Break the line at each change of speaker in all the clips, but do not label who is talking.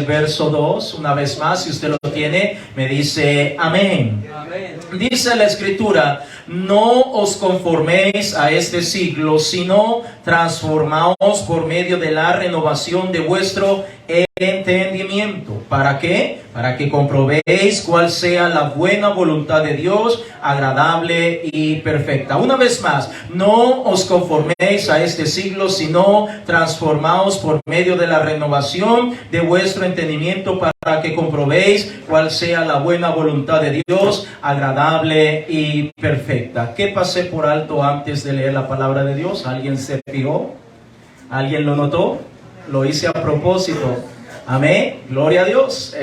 verso 2, una vez más, si usted lo tiene, me dice amén. Amén. Dice la Escritura: no os conforméis a este siglo, sino transformaos por medio de la renovación de vuestro entendimiento. ¿Para qué? Para que comprobéis cuál sea la buena voluntad de Dios, agradable y perfecta. Una vez más, no os conforméis a este siglo, sino transformaos por medio de la renovación de vuestro entendimiento, para que comprobéis cuál sea la buena voluntad de Dios, agradable y perfecta. ¿Qué pasé por alto antes de leer la palabra de Dios? ¿Alguien se fijó? ¿Alguien lo notó? Lo hice a propósito. Amén, gloria a Dios,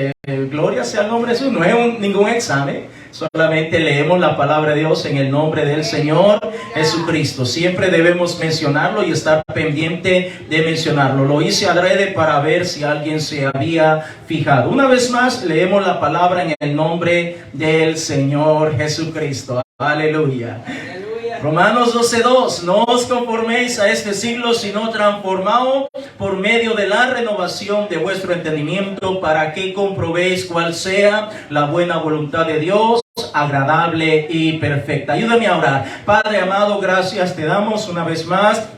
gloria sea el nombre de Jesús. No es ningún examen, solamente leemos la palabra de Dios en el nombre del Señor Jesucristo. Siempre debemos mencionarlo y estar pendiente de mencionarlo. Lo hice adrede para ver si alguien se había fijado. Una vez más, leemos la palabra en el nombre del Señor Jesucristo. Aleluya. Romanos 12:2, no os conforméis a este siglo, sino transformaos por medio de la renovación de vuestro entendimiento, para que comprobéis cuál sea la buena voluntad de Dios, agradable y perfecta. Ayúdame a orar. Padre amado, gracias te damos una vez más.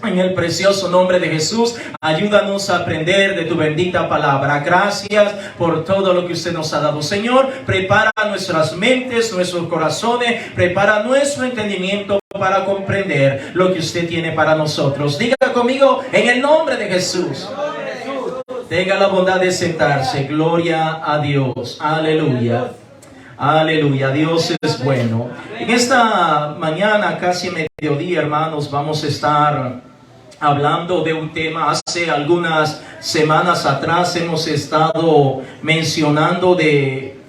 En el precioso nombre de Jesús, ayúdanos a aprender de tu bendita palabra. Gracias por todo lo que usted nos ha dado. Señor, prepara nuestras mentes, nuestros corazones, prepara nuestro entendimiento para comprender lo que usted tiene para nosotros. Diga conmigo, en el nombre de Jesús. Tenga la bondad de sentarse. Gloria a Dios. Aleluya. Aleluya, Dios es bueno. En esta mañana, casi mediodía, hermanos, vamos a estar hablando de un tema. Hace algunas semanas atrás hemos estado mencionando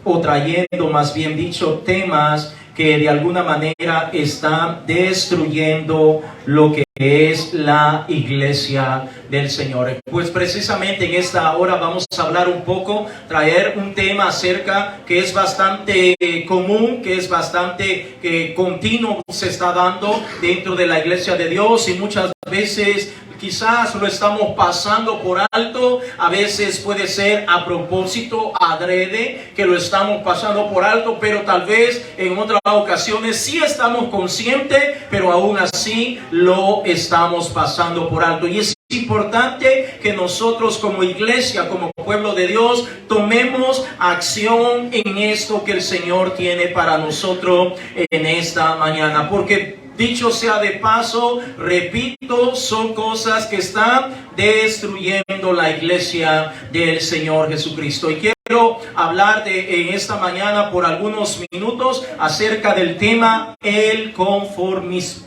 o trayendo, más bien dicho, temas que de alguna manera están destruyendo lo que es la iglesia del Señor. Pues precisamente en esta hora vamos a hablar un poco, traer un tema acerca que es bastante común, que es bastante continuo, se está dando dentro de la iglesia de Dios, y muchas veces quizás lo estamos pasando por alto. A veces puede ser a propósito, adrede, que lo estamos pasando por alto, pero tal vez en otras ocasiones sí estamos conscientes, pero aún así lo estamos pasando por alto. Y es importante que nosotros como iglesia, como pueblo de Dios, tomemos acción en esto que el Señor tiene para nosotros en esta mañana, porque dicho sea de paso, repito, son cosas que están destruyendo la iglesia del Señor Jesucristo. Y quiero hablar en esta mañana por algunos minutos acerca del tema el conformismo.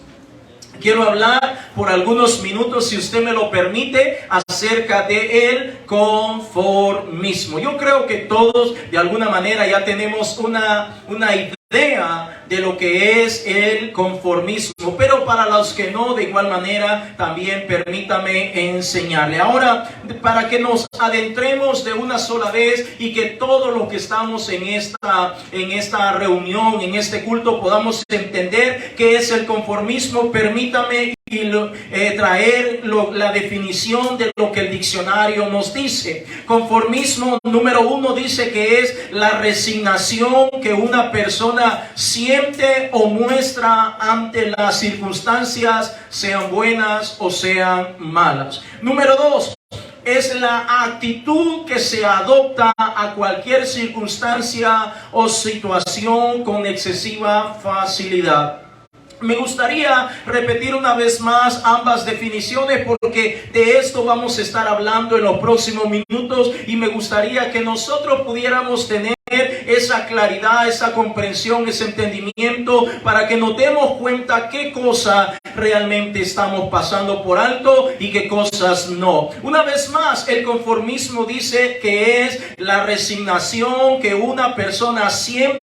Quiero hablar por algunos minutos, si usted me lo permite, acerca de el conformismo. Yo creo que todos de alguna manera ya tenemos una idea de lo que es el conformismo, pero para los que no, de igual manera, también permítame enseñarle. Ahora, para que nos adentremos de una sola vez y que todo lo que estamos en esta reunión, en este culto, podamos entender qué es el conformismo, permítame traer la definición de lo que el diccionario nos dice. Conformismo, número 1, dice que es la resignación que una persona siente o muestra ante las circunstancias, sean buenas o sean malas. Número 2, es la actitud que se adopta a cualquier circunstancia o situación con excesiva facilidad. Me gustaría repetir una vez más ambas definiciones, porque de esto vamos a estar hablando en los próximos minutos, y me gustaría que nosotros pudiéramos tener esa claridad, esa comprensión, ese entendimiento, para que nos demos cuenta qué cosa realmente estamos pasando por alto y qué cosas no. Una vez más, el conformismo dice que es la resignación que una persona siente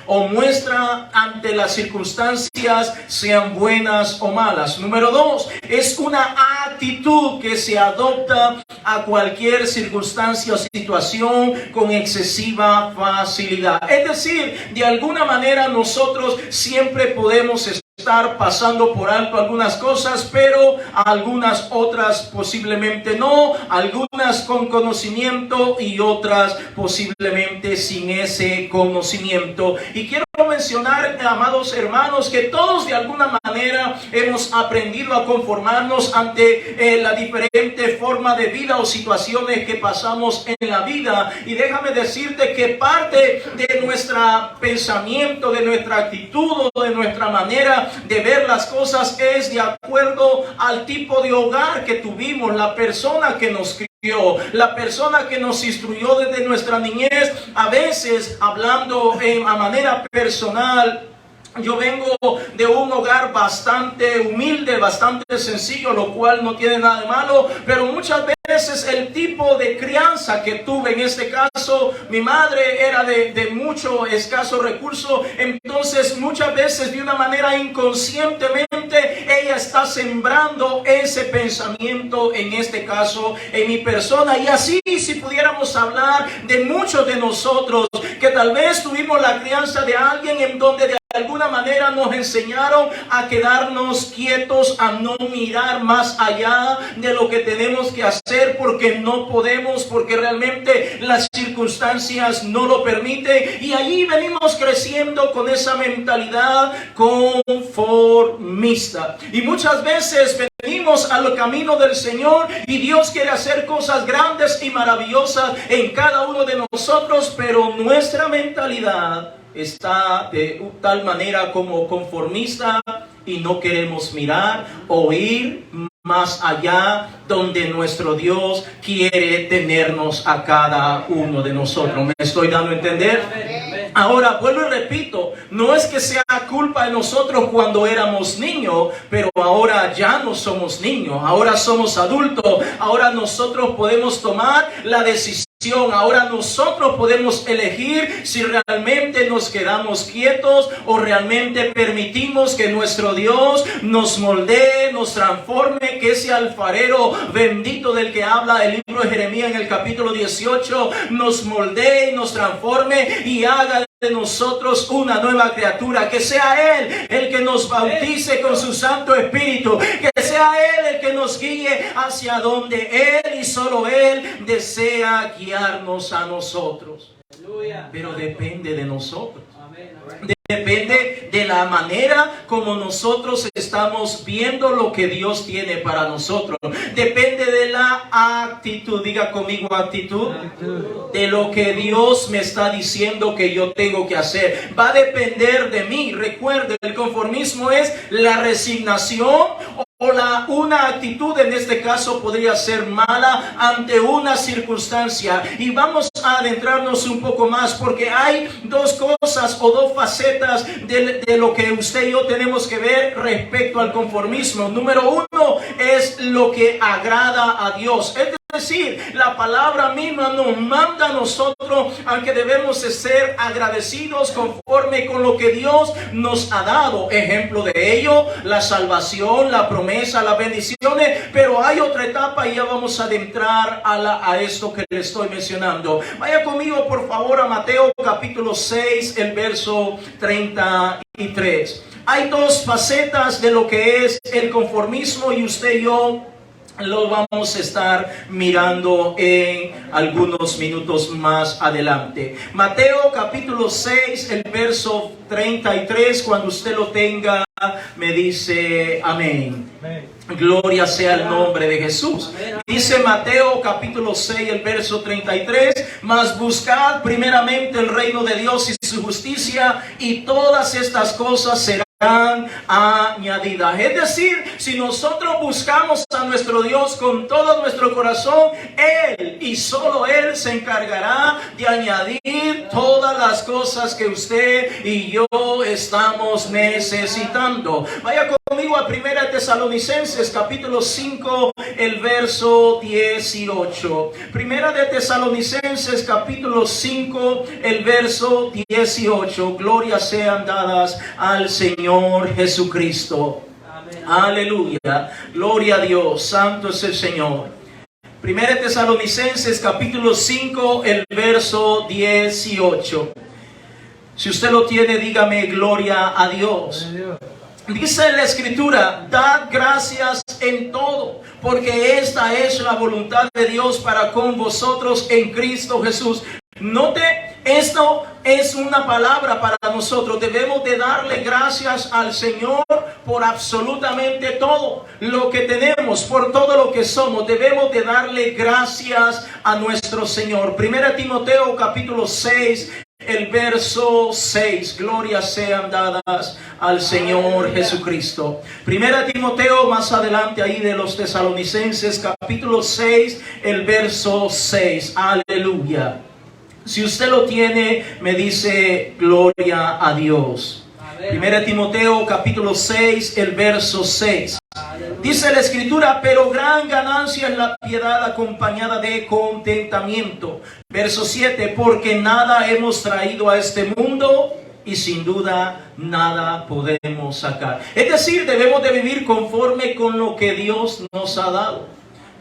o muestra ante las circunstancias, sean buenas o malas. Número 2, es una actitud que se adopta a cualquier circunstancia o situación con excesiva facilidad. Es decir, de alguna manera nosotros siempre podemos estar pasando por alto algunas cosas, pero algunas otras posiblemente no, algunas con conocimiento y otras posiblemente sin ese conocimiento. Y quiero mencionar, amados hermanos, que todos de alguna manera hemos aprendido a conformarnos ante la diferente forma de vida o situaciones que pasamos en la vida. Y déjame decirte que parte de nuestro pensamiento, de nuestra actitud o de nuestra manera de ver las cosas es de acuerdo al tipo de hogar que tuvimos, la persona que nos crió, la persona que nos instruyó desde nuestra niñez. A veces, hablando a manera personal, yo vengo de un hogar bastante humilde, bastante sencillo, lo cual no tiene nada de malo, pero muchas veces el tipo de crianza que tuve, en este caso, mi madre era de mucho escaso recurso, entonces muchas veces de una manera inconscientemente ella está sembrando ese pensamiento, en este caso, en mi persona. Y así, si pudiéramos hablar de muchos de nosotros que tal vez tuvimos la crianza de alguien en donde de alguna manera nos enseñaron a quedarnos quietos, a no mirar más allá de lo que tenemos que hacer porque no podemos, porque realmente las circunstancias no lo permiten. Y allí venimos creciendo con esa mentalidad conformista. Y muchas veces venimos al camino del Señor y Dios quiere hacer cosas grandes y maravillosas en cada uno de nosotros, pero nuestra mentalidad está de tal manera como conformista y no queremos mirar o ir más allá donde nuestro Dios quiere tenernos a cada uno de nosotros. ¿Me estoy dando a entender? Ahora, vuelvo y repito, no es que sea culpa de nosotros cuando éramos niños, pero ahora ya no somos niños, ahora somos adultos, ahora nosotros podemos tomar la decisión. Ahora nosotros podemos elegir si realmente nos quedamos quietos o realmente permitimos que nuestro Dios nos moldee, nos transforme, que ese alfarero bendito del que habla el libro de Jeremías en el capítulo 18 nos moldee y nos transforme y haga de nosotros una nueva criatura. Que sea Él el que nos bautice con su Santo Espíritu, que sea Él el que nos guíe hacia donde Él y solo Él desea guiarnos a nosotros. Pero depende de nosotros. Depende de la manera como nosotros estamos viendo lo que Dios tiene para nosotros. Depende de la actitud, diga conmigo actitud, de lo que Dios me está diciendo que yo tengo que hacer. Va a depender de mí. Recuerde, el conformismo es la resignación o una actitud, en este caso podría ser mala ante una circunstancia. Y vamos a adentrarnos un poco más, porque hay dos cosas o dos facetas de lo que usted y yo tenemos que ver respecto al conformismo. Número uno es lo que agrada a Dios. Es decir, la palabra misma nos manda a nosotros a que debemos ser agradecidos conforme con lo que Dios nos ha dado. Ejemplo de ello, la salvación, la promesa, las bendiciones. Pero hay otra etapa y ya vamos a adentrar a esto que le estoy mencionando. Vaya conmigo por favor a Mateo capítulo 6, el verso 33. Hay dos facetas de lo que es el conformismo y usted y yo lo vamos a estar mirando en algunos minutos más adelante. Mateo capítulo 6, el verso 33, cuando usted lo tenga, me dice amén. Gloria sea el nombre de Jesús. Dice Mateo capítulo 6, el verso 33, mas buscad primeramente el reino de Dios y su justicia, y todas estas cosas serán añadidas. Es decir, si nosotros buscamos a nuestro Dios con todo nuestro corazón, Él y solo Él se encargará de añadir todas las cosas que usted y yo estamos necesitando. Vaya conmigo a 1 Tesalonicenses capítulo 5, el verso 18. 1 Tesalonicenses capítulo 5, el verso 18. Gloria sean dadas al Señor Jesucristo. Amén. Aleluya. Gloria a Dios. Santo es el Señor. 1 Tesalonicenses capítulo 5, el verso 18. Si usted lo tiene, dígame gloria a Dios. Dice la Escritura, dad gracias en todo, porque esta es la voluntad de Dios para con vosotros en Cristo Jesús. Note, esto es una palabra para nosotros. Debemos de darle gracias al Señor por absolutamente todo lo que tenemos, por todo lo que somos. Debemos de darle gracias a nuestro Señor. 1 Timoteo capítulo 6, el verso 6. Glorias sean dadas al Señor Jesucristo. 1 Timoteo, más adelante ahí de los Tesalonicenses, capítulo 6, el verso 6. Aleluya. Si usted lo tiene, me dice gloria a Dios. 1 Timoteo capítulo 6, el verso 6. Dice la Escritura, pero gran ganancia es la piedad acompañada de contentamiento. Verso 7, porque nada hemos traído a este mundo y sin duda nada podemos sacar. Es decir, debemos de vivir conforme con lo que Dios nos ha dado,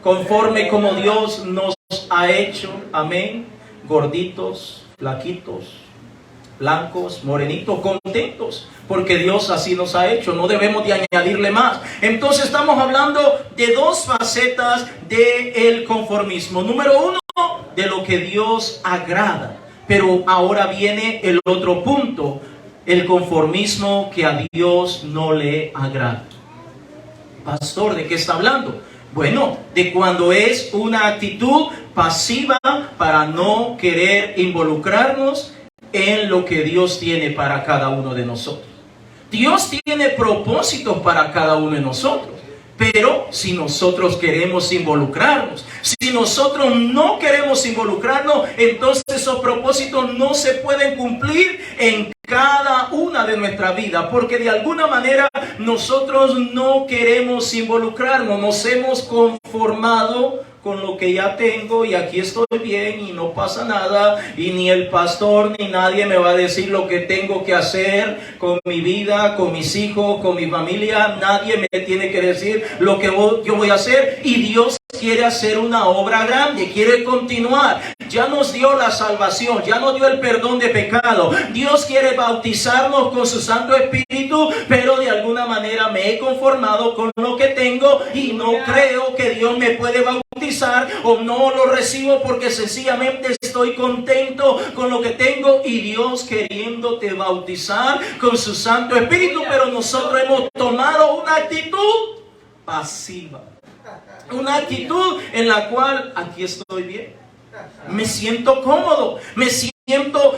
conforme como Dios nos ha hecho. Amén. Gorditos, flaquitos, blancos, morenitos, contentos, porque Dios así nos ha hecho. No debemos de añadirle más. Entonces estamos hablando de dos facetas del conformismo. Número uno, de lo que Dios agrada. Pero ahora viene el otro punto, el conformismo que a Dios no le agrada. Pastor, ¿de qué está hablando? Bueno, de cuando es una actitud pasiva para no querer involucrarnos en lo que Dios tiene para cada uno de nosotros. Dios tiene propósitos para cada uno de nosotros. Pero si nosotros queremos involucrarnos, si nosotros no queremos involucrarnos, entonces esos propósitos no se pueden cumplir en cada una de nuestra vida, porque de alguna manera nosotros no queremos involucrarnos, nos hemos conformado con lo que ya tengo y aquí estoy bien y no pasa nada, y ni el pastor ni nadie me va a decir lo que tengo que hacer con mi vida, con mis hijos, con mi familia. Nadie me tiene que decir lo que yo voy a hacer, y Dios quiere hacer una obra grande, quiere continuar. Ya nos dio la salvación, ya nos dio el perdón de pecado. Dios quiere bautizarnos con su Santo Espíritu, pero de alguna manera me he conformado con lo que tengo y no creo que Dios me puede bautizar, o no lo recibo porque sencillamente estoy contento con lo que tengo, y Dios queriéndote bautizar con su Santo Espíritu, pero nosotros hemos tomado una actitud pasiva. Una actitud en la cual aquí estoy bien, me siento cómodo, me siento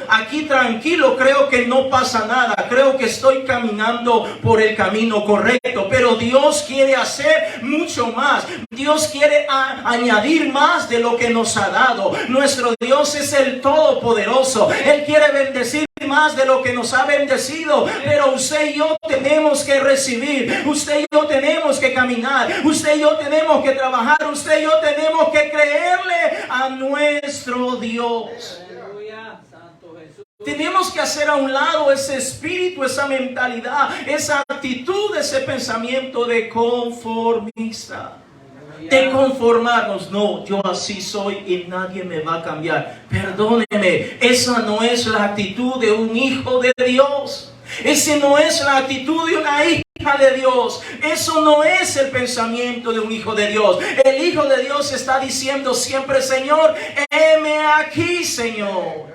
aquí tranquilo, creo que no pasa nada, creo que estoy caminando por el camino correcto. Pero Dios quiere hacer mucho más. Dios quiere añadir más de lo que nos ha dado. Nuestro Dios es el Todopoderoso. Él quiere bendecir más de lo que nos ha bendecido, pero usted y yo tenemos que recibir, usted y yo tenemos que caminar, usted y yo tenemos que trabajar, usted y yo tenemos que creerle a nuestro Dios. Tenemos que hacer a un lado ese espíritu, esa mentalidad, esa actitud, ese pensamiento de conformista, de conformarnos. No, yo así soy y nadie me va a cambiar. Perdóneme, esa no es la actitud de un hijo de Dios. Esa no es la actitud de una hija de Dios. Eso no es el pensamiento de un hijo de Dios. El hijo de Dios está diciendo siempre: Señor, heme aquí, Señor,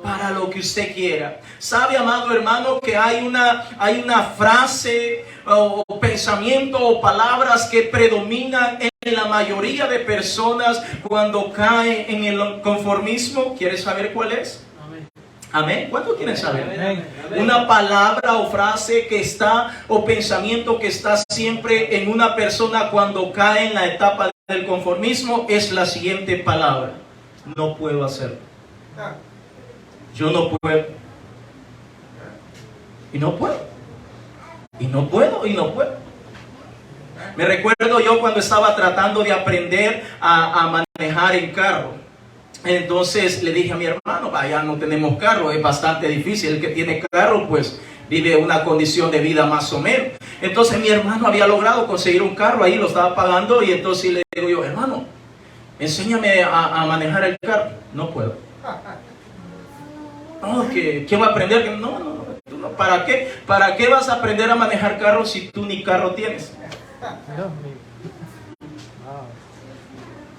para lo que usted quiera. ¿Sabe, amado hermano, que hay una frase o pensamiento o palabras que predominan en la mayoría de personas cuando caen en el conformismo? ¿Quieres saber cuál es? Amén. ¿Cuántos quieren saber? Amén. Una palabra o frase que está, o pensamiento que está siempre en una persona cuando cae en la etapa del conformismo, es la siguiente palabra: no puedo hacerlo. Yo no puedo. Y no puedo. Y no puedo. Y no puedo. Me recuerdo yo cuando estaba tratando de aprender a manejar en carro. Entonces le dije a mi hermano: vaya, no tenemos carro, es bastante difícil. El que tiene carro pues vive una condición de vida más o menos. Entonces mi hermano había logrado conseguir un carro, ahí lo estaba pagando, y entonces le digo yo: hermano, enséñame a manejar el carro. No puedo. No, que voy a aprender. No, tú no, ¿para qué? ¿Para qué vas a aprender a manejar carro si tú ni carro tienes?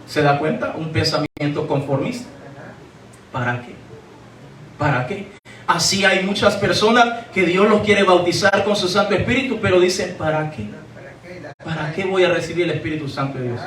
¿Se da cuenta? Un pensamiento conformista. ¿Para qué? ¿Para qué? Así hay muchas personas que Dios los quiere bautizar con su Santo Espíritu, pero dicen, ¿para qué? ¿Para qué voy a recibir el Espíritu Santo de Dios?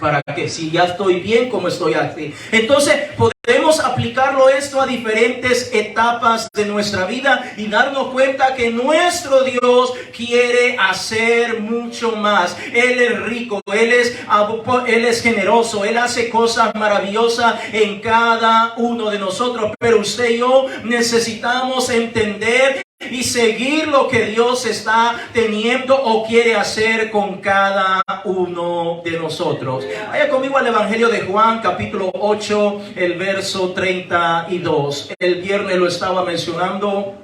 ¿Para qué? Si ya estoy bien como estoy aquí. Entonces podemos aplicarlo esto a diferentes etapas de nuestra vida y darnos cuenta que nuestro Dios quiere hacer mucho más. Él es rico, Él es generoso, Él hace cosas maravillosas en cada uno de nosotros. Pero usted y yo necesitamos entender y seguir lo que Dios está teniendo o quiere hacer con cada uno de nosotros. Vaya conmigo al Evangelio de Juan, capítulo 8, el verso 32. El viernes lo estaba mencionando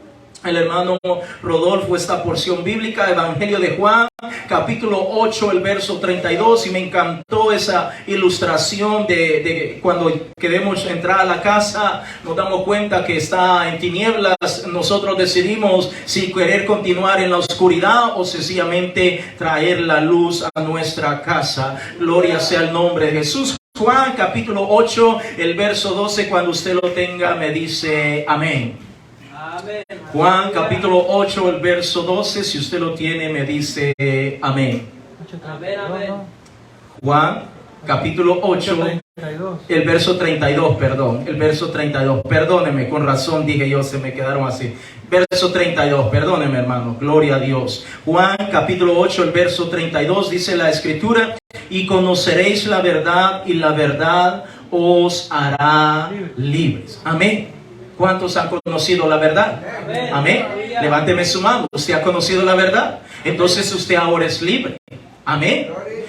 el hermano Rodolfo, esta porción bíblica, Evangelio de Juan, capítulo 8, el verso 32, y me encantó esa ilustración de cuando queremos entrar a la casa, nos damos cuenta que está en tinieblas, nosotros decidimos si querer continuar en la oscuridad o sencillamente traer la luz a nuestra casa. Gloria sea el nombre de Jesús. Juan, capítulo 8, el verso 12, cuando usted lo tenga, me dice amén. Juan capítulo 8, el verso 12, si usted lo tiene, me dice amén. Juan capítulo 8, el verso 32, perdón, el verso 32, perdóneme, con razón dije yo, se me quedaron así. Verso 32, perdóneme hermano, gloria a Dios. Juan capítulo 8, el verso 32, dice la Escritura, y conoceréis la verdad y la verdad os hará libres. Amén. ¿Cuántos han conocido la verdad? Amén. Amén. Levánteme su mano. ¿Usted ha conocido la verdad? Entonces usted ahora es libre. Amén.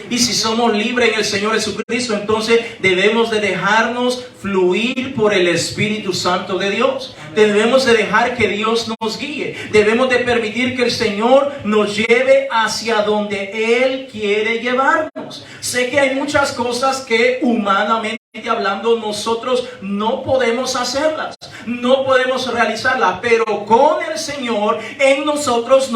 Y si somos libres en el Señor Jesucristo, entonces debemos de dejarnos fluir por el Espíritu Santo de Dios. Debemos de dejar que Dios nos guíe. Debemos de permitir que el Señor nos lleve hacia donde Él quiere llevarnos. Sé que hay muchas cosas que humanamente hablando nosotros no podemos hacerlas, no podemos realizarlas, pero con el Señor en nosotros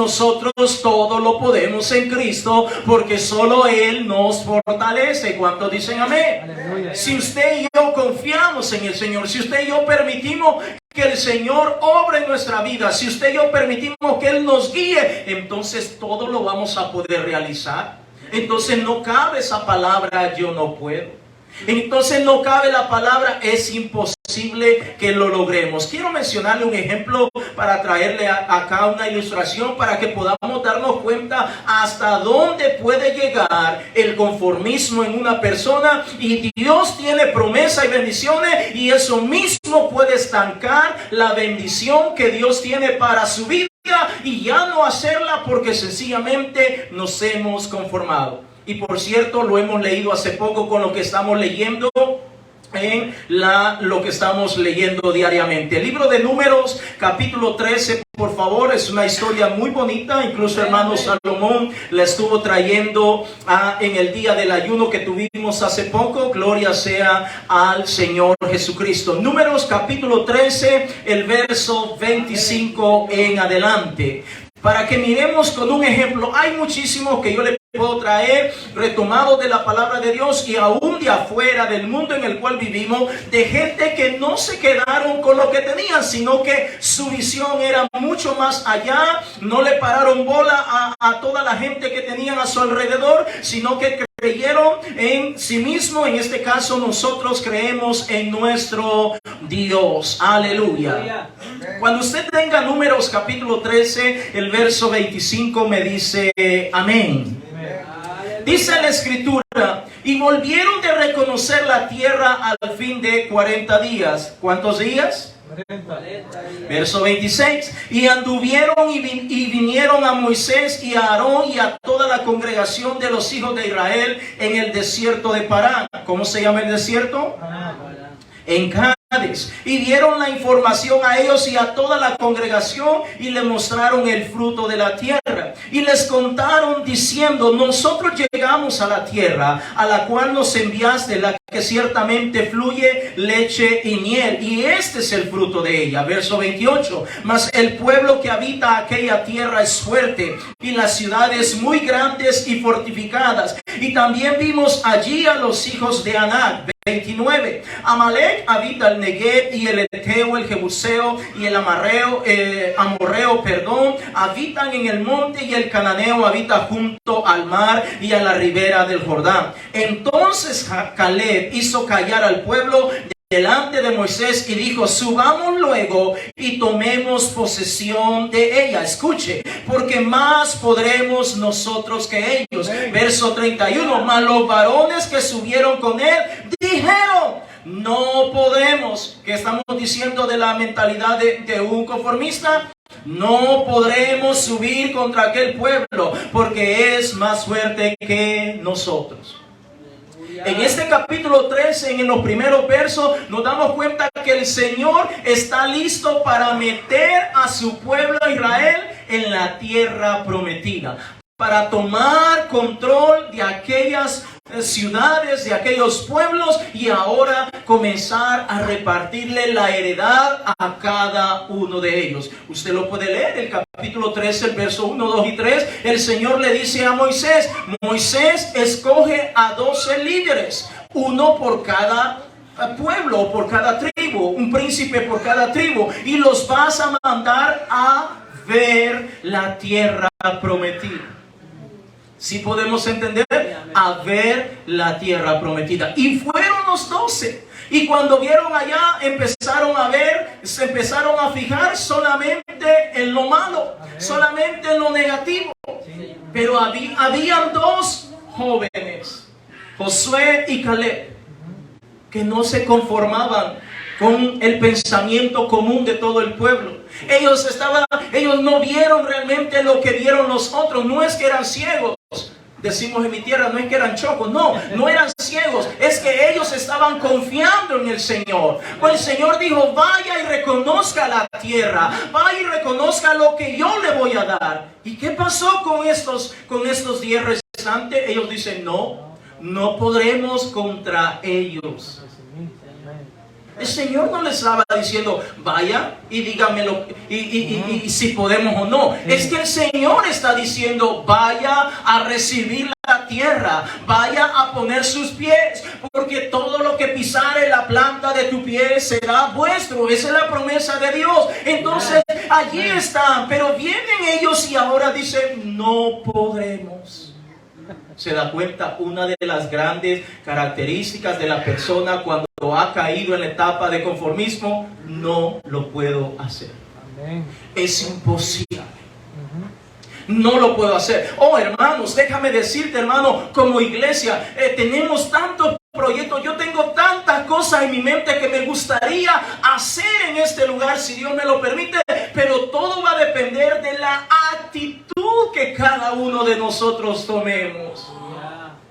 todo lo podemos en Cristo, porque solo Él nos fortalece. ¿Cuántos dicen amén? Aleluya. Si usted y yo confiamos en el Señor, si usted y yo permitimos que el Señor obre en nuestra vida, si usted y yo permitimos que Él nos guíe, entonces todo lo vamos a poder realizar. Entonces no cabe esa palabra yo no puedo. Entonces no cabe la palabra es imposible que lo logremos. Quiero mencionarle un ejemplo para traerle acá una ilustración para que podamos darnos cuenta hasta dónde puede llegar el conformismo en una persona. Y Dios tiene promesa y bendiciones, y eso mismo puede estancar la bendición que Dios tiene para su vida y ya no hacerla porque sencillamente nos hemos conformado. Y por cierto, lo hemos leído hace poco con lo que estamos leyendo en lo que estamos leyendo diariamente. El libro de Números, capítulo 13, por favor, es una historia muy bonita. Incluso hermano Salomón la estuvo trayendo en el día del ayuno que tuvimos hace poco. Gloria sea al Señor Jesucristo. Números, capítulo 13, el verso 25 en adelante. Para que miremos con un ejemplo, hay muchísimos que yo le puedo traer retomado de la palabra de Dios y aún de afuera del mundo en el cual vivimos, de gente que no se quedaron con lo que tenían, sino que su visión era mucho más allá. No le pararon bola a toda la gente que tenían a su alrededor, sino que creyeron en sí mismo. En este caso nosotros creemos en nuestro Dios. Aleluya. Cuando usted tenga Números capítulo 13, el verso 25 me dice amén. Dice la Escritura, y volvieron de reconocer la tierra al fin de 40 días. ¿Cuántos días? 40. Verso 26. Y anduvieron y vinieron a Moisés y a Aarón y a toda la congregación de los hijos de Israel en el desierto de Parán. ¿Cómo se llama el desierto? En Cádiz. y dieron la información a ellos y a toda la congregación y le mostraron el fruto de la tierra y les contaron diciendo: nosotros llegamos a la tierra a la cual nos enviaste, la que ciertamente fluye leche y miel, y este es el fruto de ella. Verso 28: mas el pueblo que habita aquella tierra es fuerte y las ciudades muy grandes y fortificadas, y también vimos allí a los hijos de Anac. 29: Amalek habita el Negev, y el Eteo, el Jebuseo y el Amorreo, habitan en el monte, y el Cananeo habita junto al mar y a la ribera del Jordán. Entonces Caleb hizo callar al pueblo delante de Moisés y dijo: subamos luego y tomemos posesión de ella. Escuche, porque más podremos nosotros que ellos. Verso 31: mas los varones que subieron con él dijeron: no podemos. ¿Qué estamos diciendo de la mentalidad de un conformista? No podremos subir contra aquel pueblo porque es más fuerte que nosotros. En este capítulo 13, en los primeros versos, nos damos cuenta que el Señor está listo para meter a su pueblo Israel en la tierra prometida, para tomar control de aquellas ciudades, de aquellos pueblos, y ahora comenzar a repartirle la heredad a cada uno de ellos. Usted lo puede leer, el capítulo 13, el verso 1, 2 y 3. El Señor le dice a Moisés: Moisés, escoge a 12 líderes, uno por cada pueblo, por cada tribu, un príncipe por cada tribu, y los vas a mandar a ver la tierra prometida. Si podemos entender, a ver la tierra prometida. Y fueron los 12. Y cuando vieron allá, empezaron a ver, se empezaron a fijar solamente en lo malo, solamente en lo negativo. Pero habían dos jóvenes, Josué y Caleb, que no se conformaban con el pensamiento común de todo el pueblo. Ellos no vieron realmente lo que vieron los otros. No es que eran ciegos, decimos en mi tierra, no es que eran chocos, no eran ciegos, es que ellos estaban confiando en el Señor. Pues el Señor dijo: vaya y reconozca la tierra, vaya y reconozca lo que yo le voy a dar. ¿Y qué pasó con estos 10 restantes? Ellos dicen: no podremos contra ellos. El Señor no les estaba diciendo: vaya y díganmelo y si podemos o no. Es que el Señor está diciendo: vaya a recibir la tierra, vaya a poner sus pies, porque todo lo que pisare la planta de tu pie será vuestro. Esa es la promesa de Dios. Entonces allí están, pero vienen ellos y ahora dicen: no podremos. Se da cuenta, una de las grandes características de la persona cuando ha caído en la etapa de conformismo: no lo puedo hacer. Amén. Es imposible. No lo puedo hacer. Oh, hermanos, déjame decirte, hermano, como iglesia tenemos tantos proyectos. Yo tengo tantas cosas en mi mente que me gustaría hacer en este lugar, si Dios me lo permite, pero todo va a depender de la actitud que cada uno de nosotros tomemos.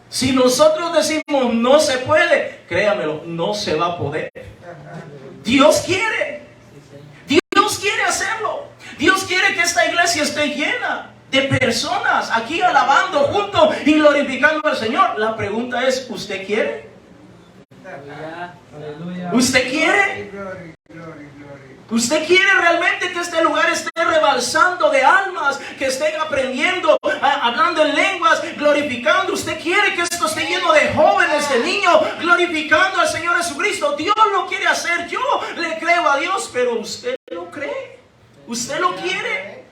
Si nosotros decimos no se puede, créamelo, no se va a poder. Dios quiere hacerlo. Dios quiere que esta iglesia esté llena de personas aquí alabando juntos y glorificando al Señor. La pregunta es: ¿usted quiere? ¿Usted quiere? ¿Usted quiere realmente que este lugar esté rebalsando de almas, que estén aprendiendo, hablando en lenguas, glorificando? ¿Usted quiere que esto esté lleno de jóvenes, de niños, glorificando al Señor Jesucristo? Dios lo quiere hacer. Yo le creo a Dios, pero ¿usted lo cree? ¿Usted lo quiere?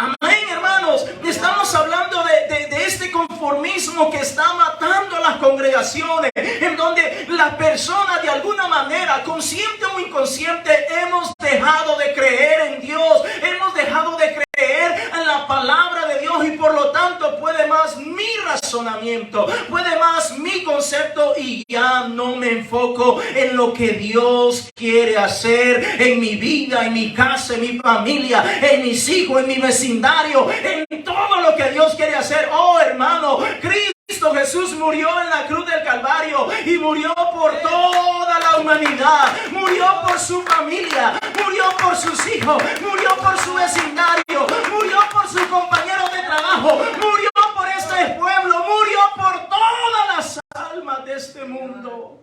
Amén, hermanos. Estamos hablando de este conformismo que está matando a las congregaciones, en donde las personas de alguna manera, consciente o inconsciente, hemos dejado de creer en Dios, hemos dejado de creer en la palabra de Dios, y por lo tanto puede más mi razonamiento, puede más mi concepto, y ya no me enfoco en lo que Dios quiere hacer en mi vida, en mi casa, en mi familia, en mis hijos, en mi vecindario, en todo lo que Dios quiere hacer. Oh, hermano, Cristo Jesús murió en la cruz del Calvario y murió por toda la humanidad. murió por su familia, murió por sus hijos, murió por su vecindario, murió por sus compañeros de trabajo, murió por este pueblo, murió por todas las almas de este mundo.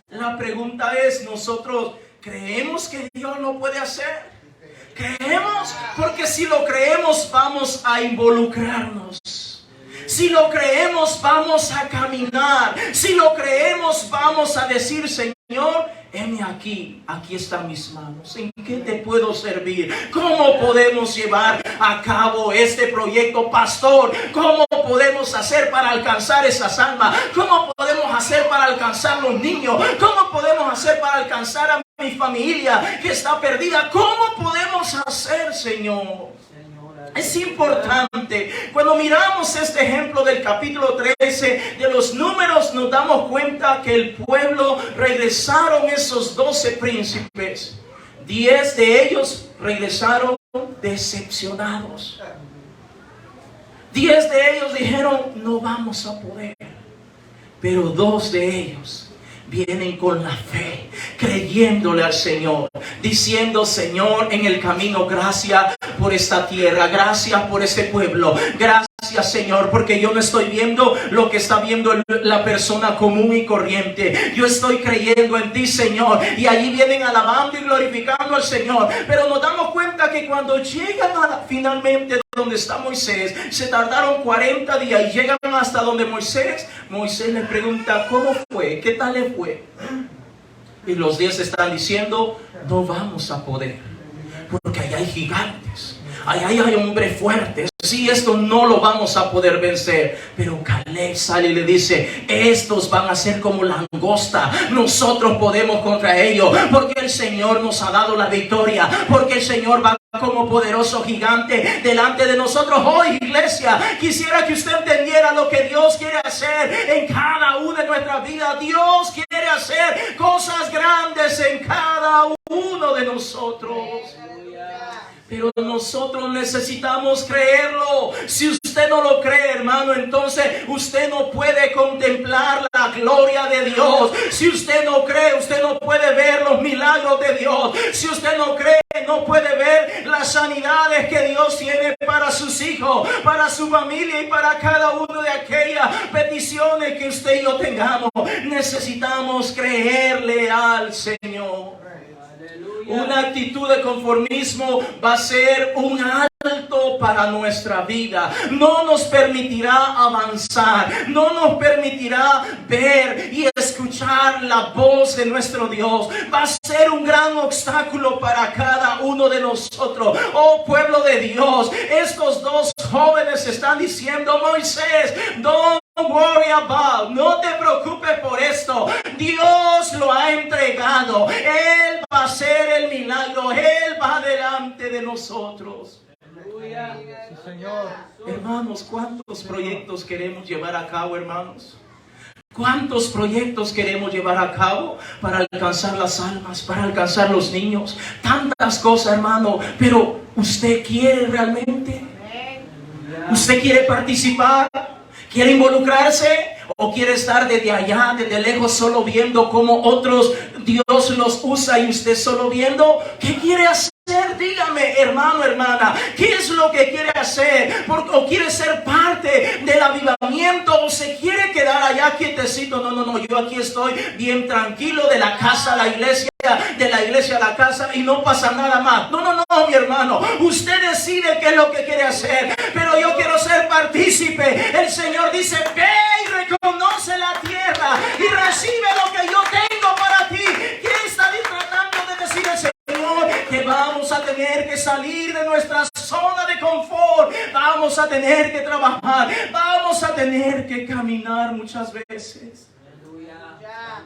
La pregunta es, ¿nosotros creemos que Dios lo puede hacer? ¿Creemos? Porque si lo creemos vamos a involucrarnos. Si lo creemos vamos a caminar. Si lo creemos vamos a decir, Señor, heme aquí están mis manos. ¿En qué te puedo servir? ¿Cómo podemos llevar a cabo este proyecto, pastor? ¿Cómo podemos hacer para alcanzar esas almas? ¿Cómo podemos hacer para alcanzar los niños? ¿Cómo podemos hacer para alcanzar a mi familia que está perdida? ¿Cómo podemos hacer, Señor? Es importante, cuando miramos este ejemplo del capítulo 13 de los Números, nos damos cuenta que el pueblo regresaron esos 12 príncipes. 10 de ellos regresaron decepcionados. 10 de ellos dijeron, no vamos a poder. Pero 2 de ellos vienen con la fe, creyéndole al Señor, diciendo, Señor, en el camino, gracias por esta tierra, gracias por este pueblo, gracias, Señor, porque yo no estoy viendo lo que está viendo la persona común y corriente. Yo estoy creyendo en ti, Señor, y allí vienen alabando y glorificando al Señor. Pero nos damos cuenta que cuando llegan finalmente donde está Moisés, se tardaron 40 días y llegan hasta donde Moisés les pregunta, ¿cómo fue? ¿Qué tal le fue? Y los 10 están diciendo, no vamos a poder, porque allá hay gigantes, allá hay hombres fuertes. Sí, esto no lo vamos a poder vencer. Pero Caleb sale y le dice, estos van a ser como langosta, nosotros podemos contra ellos, porque el Señor nos ha dado la victoria, porque el Señor va como poderoso gigante delante de nosotros. Hoy, iglesia, quisiera que usted entendiera lo que Dios quiere hacer en cada una de nuestras vidas. Dios quiere hacer cosas grandes en cada uno de nosotros. Pero nosotros necesitamos creerlo. Si usted no lo cree, hermano, entonces usted no puede contemplar la gloria de Dios. Si usted no cree, usted no puede ver los milagros de Dios. Si usted no cree, no puede ver las sanidades que Dios tiene para sus hijos, para su familia y para cada una de aquellas peticiones que usted y yo tengamos. Necesitamos creerle al Señor. Una actitud de conformismo va a ser un alto para nuestra vida. No nos permitirá avanzar, no nos permitirá ver y escuchar la voz de nuestro Dios. Va a ser un gran obstáculo para cada uno de nosotros. Oh pueblo de Dios, estos 2 jóvenes están diciendo, Moisés, don't worry about, no te preocupes por esto. Dios lo ha entregado. Él va a hacer el milagro. Él va delante de nosotros. Sí, Señor. Hermanos, ¿cuántos proyectos queremos llevar a cabo, hermanos? ¿Cuántos proyectos queremos llevar a cabo para alcanzar las almas, para alcanzar los niños? Tantas cosas, hermano. Pero ¿usted quiere realmente? ¿Usted quiere participar? ¿Quiere involucrarse? ¿O quiere estar desde allá, desde lejos, solo viendo cómo otros Dios los usa y usted solo viendo? ¿Qué quiere hacer? Dígame, hermano, hermana, ¿qué es lo que quiere hacer? ¿O quiere ser parte del avivamiento? ¿O se quiere quedar allá quietecito? No, yo aquí estoy bien tranquilo, de la casa a la iglesia, de la iglesia a la casa, y no pasa nada más. No, mi hermano, usted decide qué es lo que quiere hacer, pero yo quiero ser partícipe. El Señor dice, ve y reconoce la tierra y recibe lo que yo tengo para ti. ¿Qué está tratando de decir el Señor? Que vamos a tener que salir de nuestra zona de confort, vamos a tener que trabajar, vamos a tener que caminar muchas veces.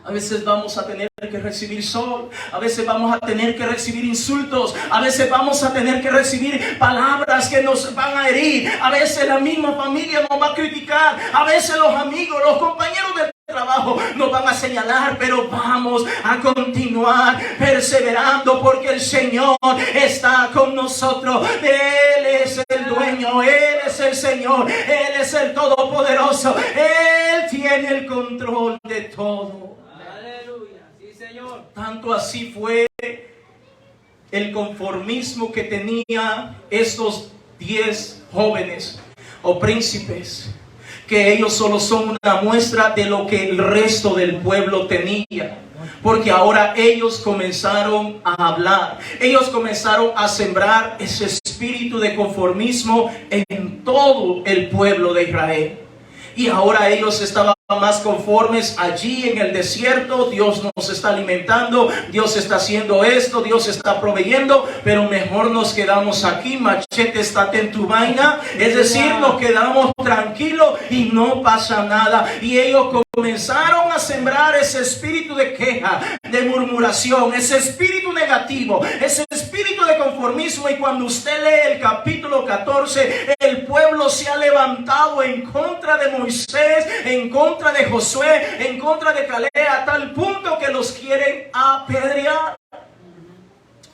A veces vamos a tener que recibir sol, a veces vamos a tener que recibir insultos, a veces vamos a tener que recibir palabras que nos van a herir, a veces la misma familia nos va a criticar, a veces los amigos, los compañeros de trabajo nos van a señalar, pero vamos a continuar perseverando porque el Señor está con nosotros. Él es el dueño, Él es el Señor, Él es el Todopoderoso, Él tiene el control de todo.
Aleluya, sí,
Tanto así fue el conformismo que tenía estos 10 jóvenes o príncipes, que ellos solo son una muestra de lo que el resto del pueblo tenía. Porque ahora ellos comenzaron a hablar, ellos comenzaron a sembrar ese espíritu de conformismo en todo el pueblo de Israel. Y ahora ellos estaban más conformes allí en el desierto. Dios nos está alimentando, Dios está haciendo esto, Dios está proveyendo, pero mejor nos quedamos aquí, machete, estate en tu vaina. Es decir, nos quedamos tranquilos y no pasa nada. Y ellos comenzaron a sembrar ese espíritu de queja, de murmuración, ese espíritu negativo, ese espíritu de conformismo. Y cuando usted lee el capítulo 14, el pueblo se ha levantado en contra de Moisés, en contra de Josué, en contra de Caleb, a tal punto que los quieren apedrear.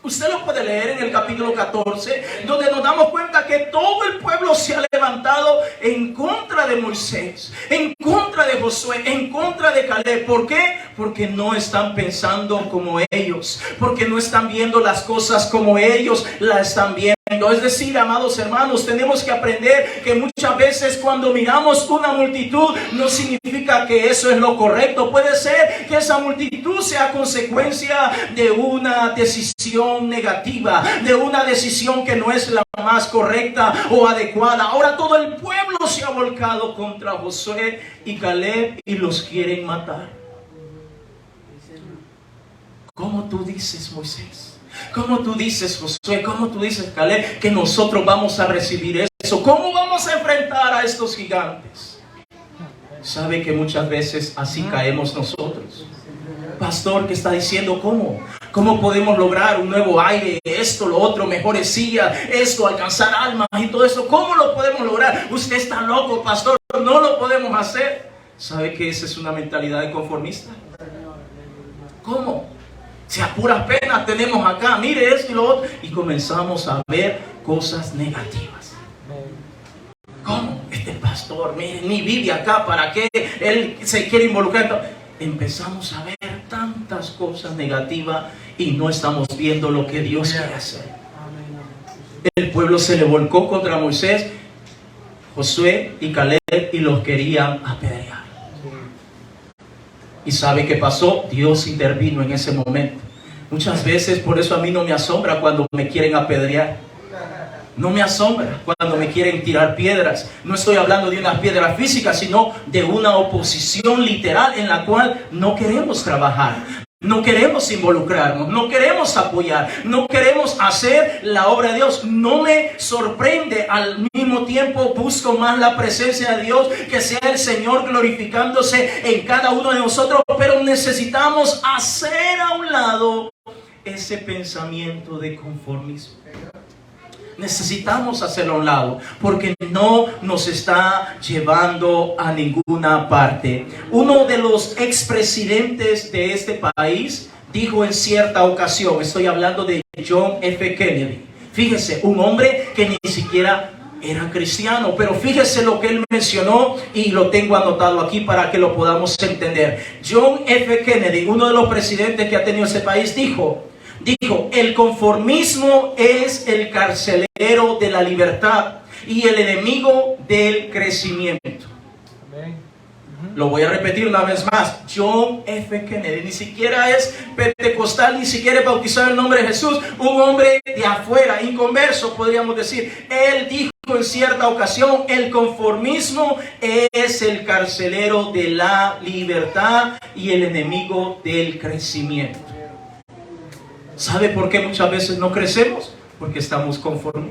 Usted lo puede leer en el capítulo 14, donde nos damos cuenta que todo el pueblo se ha levantado en contra de Moisés, en contra de Josué, en contra de Caleb. ¿Por qué? Porque no están pensando como ellos, porque no están viendo las cosas como ellos las están viendo. Es decir, amados hermanos, tenemos que aprender que muchas veces cuando miramos una multitud no significa que eso es lo correcto. Puede ser que esa multitud sea consecuencia de una decisión negativa, de una decisión que no es la más correcta o adecuada. Ahora todo el pueblo se ha volcado contra Josué y Caleb y los quieren matar. ¿Cómo tú dices, Moisés? ¿Cómo tú dices, Josué? ¿Cómo tú dices, Caleb, que nosotros vamos a recibir eso? ¿Cómo vamos a enfrentar a estos gigantes? ¿Sabe que muchas veces así caemos nosotros? Pastor, ¿qué está diciendo? ¿Cómo? ¿Cómo podemos lograr un nuevo aire? Esto, lo otro, mejores sillas, esto, alcanzar almas y todo eso. ¿Cómo lo podemos lograr? Usted está loco, pastor. No lo podemos hacer. ¿Sabe que esa es una mentalidad de conformista? ¿Cómo? Si a puras penas tenemos acá, mire esto y lo otro, y comenzamos a ver cosas negativas. ¿Cómo? Este pastor, mire, ni vive acá, ¿para qué? Él se quiere involucrar. Empezamos a ver tantas cosas negativas y no estamos viendo lo que Dios quiere hacer. El pueblo se le volcó contra Moisés, Josué y Caleb y los querían apedrear. ¿Y sabe qué pasó? Dios intervino en ese momento. Muchas veces, por eso a mí no me asombra cuando me quieren apedrear. No me asombra cuando me quieren tirar piedras. No estoy hablando de unas piedras físicas, sino de una oposición literal en la cual no queremos trabajar. No queremos involucrarnos, no queremos apoyar, no queremos hacer la obra de Dios. No me sorprende, al mismo tiempo busco más la presencia de Dios, que sea el Señor glorificándose en cada uno de nosotros, pero necesitamos hacer a un lado ese pensamiento de conformismo. Necesitamos hacerlo a un lado porque no nos está llevando a ninguna parte. Uno de los expresidentes de este país dijo en cierta ocasión, estoy hablando de John F. Kennedy. Fíjese, un hombre que ni siquiera era cristiano, pero fíjese lo que él mencionó y lo tengo anotado aquí para que lo podamos entender. John F. Kennedy, uno de los presidentes que ha tenido ese país, dijo, el conformismo es el carcelero de la libertad y el enemigo del crecimiento. Lo voy a repetir una vez más. John F. Kennedy ni siquiera es pentecostal, ni siquiera es bautizado en el nombre de Jesús. Un hombre de afuera, inconverso podríamos decir. Él dijo en cierta ocasión, el conformismo es el carcelero de la libertad y el enemigo del crecimiento. ¿Sabe por qué muchas veces no crecemos? Porque estamos conformes.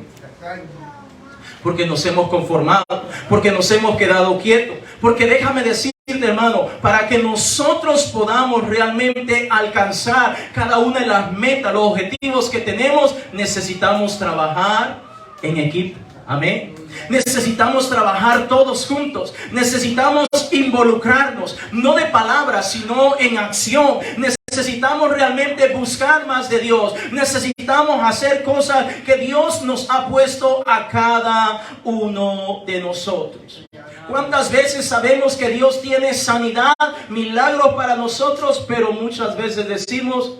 Porque nos hemos conformado. Porque nos hemos quedado quietos. Porque déjame decirte, hermano, para que nosotros podamos realmente alcanzar cada una de las metas, los objetivos que tenemos, necesitamos trabajar en equipo. Amén. Necesitamos trabajar todos juntos. Necesitamos involucrarnos, no de palabras, sino en acción. Necesitamos realmente buscar más de Dios. Necesitamos hacer cosas que Dios nos ha puesto a cada uno de nosotros. ¿Cuántas veces sabemos que Dios tiene sanidad, milagros para nosotros, pero muchas veces decimos,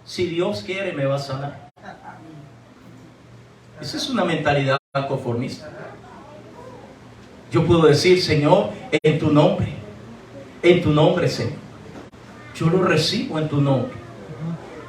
si Dios quiere me va a sanar? Esa es una mentalidad conformista. Yo puedo decir, Señor, en tu nombre, Señor, yo lo recibo en tu nombre.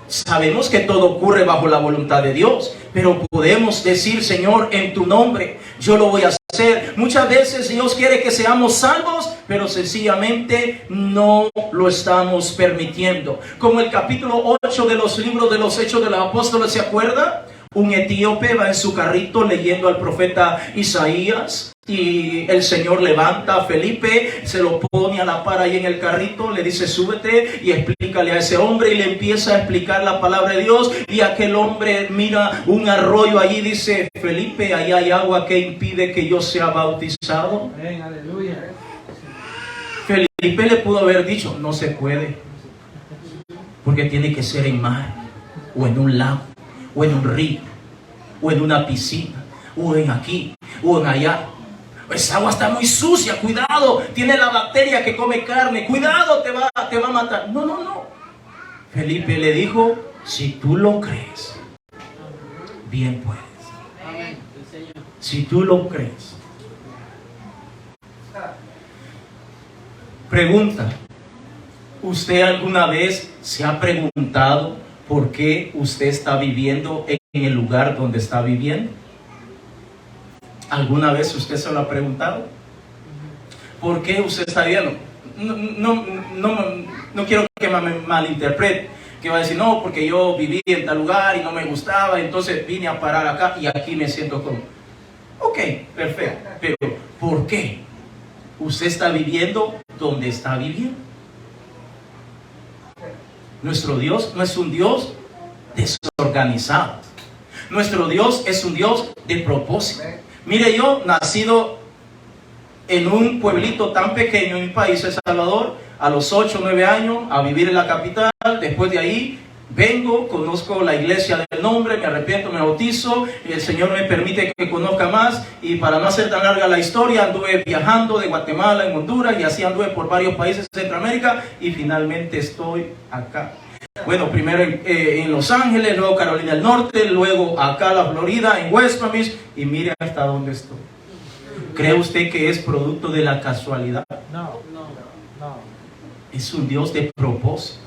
Sabemos que todo ocurre bajo la voluntad de Dios, pero podemos decir, Señor, en tu nombre, yo lo voy a hacer. Muchas veces Dios quiere que seamos salvos, pero sencillamente no lo estamos permitiendo. Como el capítulo 8 de los libros de los Hechos de los Apóstoles, ¿se acuerda? Un etíope va en su carrito leyendo al profeta Isaías y el Señor levanta a Felipe, se lo pone a la par ahí en el carrito, le dice súbete y explícale a ese hombre, y le empieza a explicar la palabra de Dios, y aquel hombre mira un arroyo allí, dice, Felipe, ahí hay agua que impide que yo sea bautizado. Aleluya. Felipe le pudo haber dicho, no se puede, porque tiene que ser en mar, o en un lago, o en un río, o en una piscina, o en aquí, o en allá. Esa agua está muy sucia, cuidado, tiene la bacteria que come carne, cuidado, te va a matar. No. Felipe le dijo, si tú lo crees, bien puedes. Si tú lo crees. Pregunta, ¿usted alguna vez se ha preguntado por qué usted está viviendo en el lugar donde está viviendo? ¿Alguna vez usted se lo ha preguntado? ¿Por qué usted está viviendo? No quiero que me malinterprete, que va a decir, no, porque yo viví en tal lugar y no me gustaba, entonces vine a parar acá y aquí me siento cómodo. Ok, perfecto, pero ¿por qué usted está viviendo donde está viviendo? Nuestro Dios no es un Dios desorganizado. Nuestro Dios es un Dios de propósito. Mire, yo nacido en un pueblito tan pequeño en mi país, El Salvador, a los 8 o 9 años, a vivir en la capital. Después de ahí vengo, conozco la iglesia del nombre, me arrepiento, me bautizo, y el Señor me permite que conozca más. Y para no hacer tan larga la historia, anduve viajando de Guatemala en Honduras, y así anduve por varios países de Centroamérica, y finalmente estoy acá. Bueno, primero en Los Ángeles, luego Carolina del Norte, luego acá la Florida, en West Palm Beach, y mire hasta dónde estoy. ¿Cree usted que es producto de la casualidad? No. Es un Dios de propósito.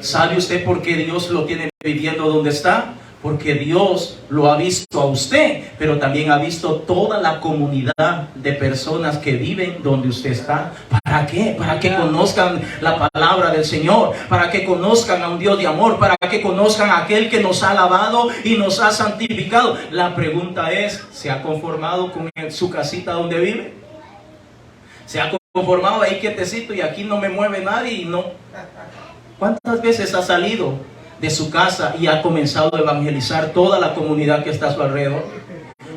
¿Sabe usted por qué Dios lo tiene viviendo donde está? Porque Dios lo ha visto a usted, pero también ha visto toda la comunidad de personas que viven donde usted está. ¿Para qué? Para que conozcan la palabra del Señor, para que conozcan a un Dios de amor, para que conozcan a aquel que nos ha lavado y nos ha santificado. La pregunta es, ¿se ha conformado con su casita donde vive? ¿Se ha conformado ahí quietecito y aquí no me mueve nadie y no? ¿Cuántas veces ha salido de su casa y ha comenzado a evangelizar toda la comunidad que está a su alrededor?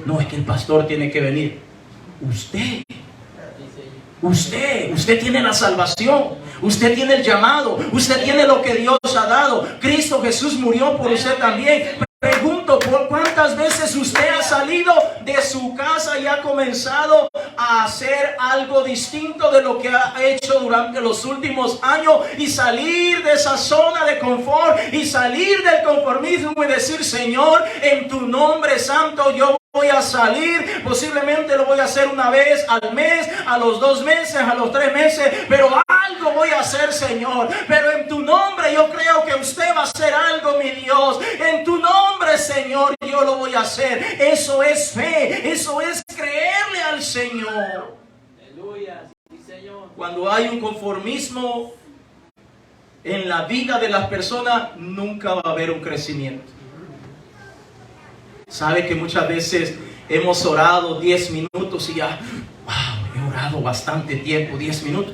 No, es que el pastor tiene que venir. Usted tiene la salvación, usted tiene el llamado, usted tiene lo que Dios ha dado. Cristo Jesús murió por usted también. Pregunto, ¿por cuántas veces usted ha salido de su casa y ha comenzado a hacer algo distinto de lo que ha hecho durante los últimos años, y salir de esa zona de confort y salir del conformismo y decir, Señor, en tu nombre santo yo voy a salir? Posiblemente lo voy a hacer una vez al mes, a los 2 meses, a los 3 meses, pero algo voy a hacer, Señor. Pero en tu nombre yo creo que usted va a hacer algo, mi Dios. En tu nombre, Señor, yo lo voy a hacer. Eso es fe, eso es creerle al Señor. Aleluya, sí, Señor. Cuando hay un conformismo en la vida de las personas, nunca va a haber un crecimiento. Sabe que muchas veces hemos orado 10 minutos y ya, wow, he orado bastante tiempo, 10 minutos.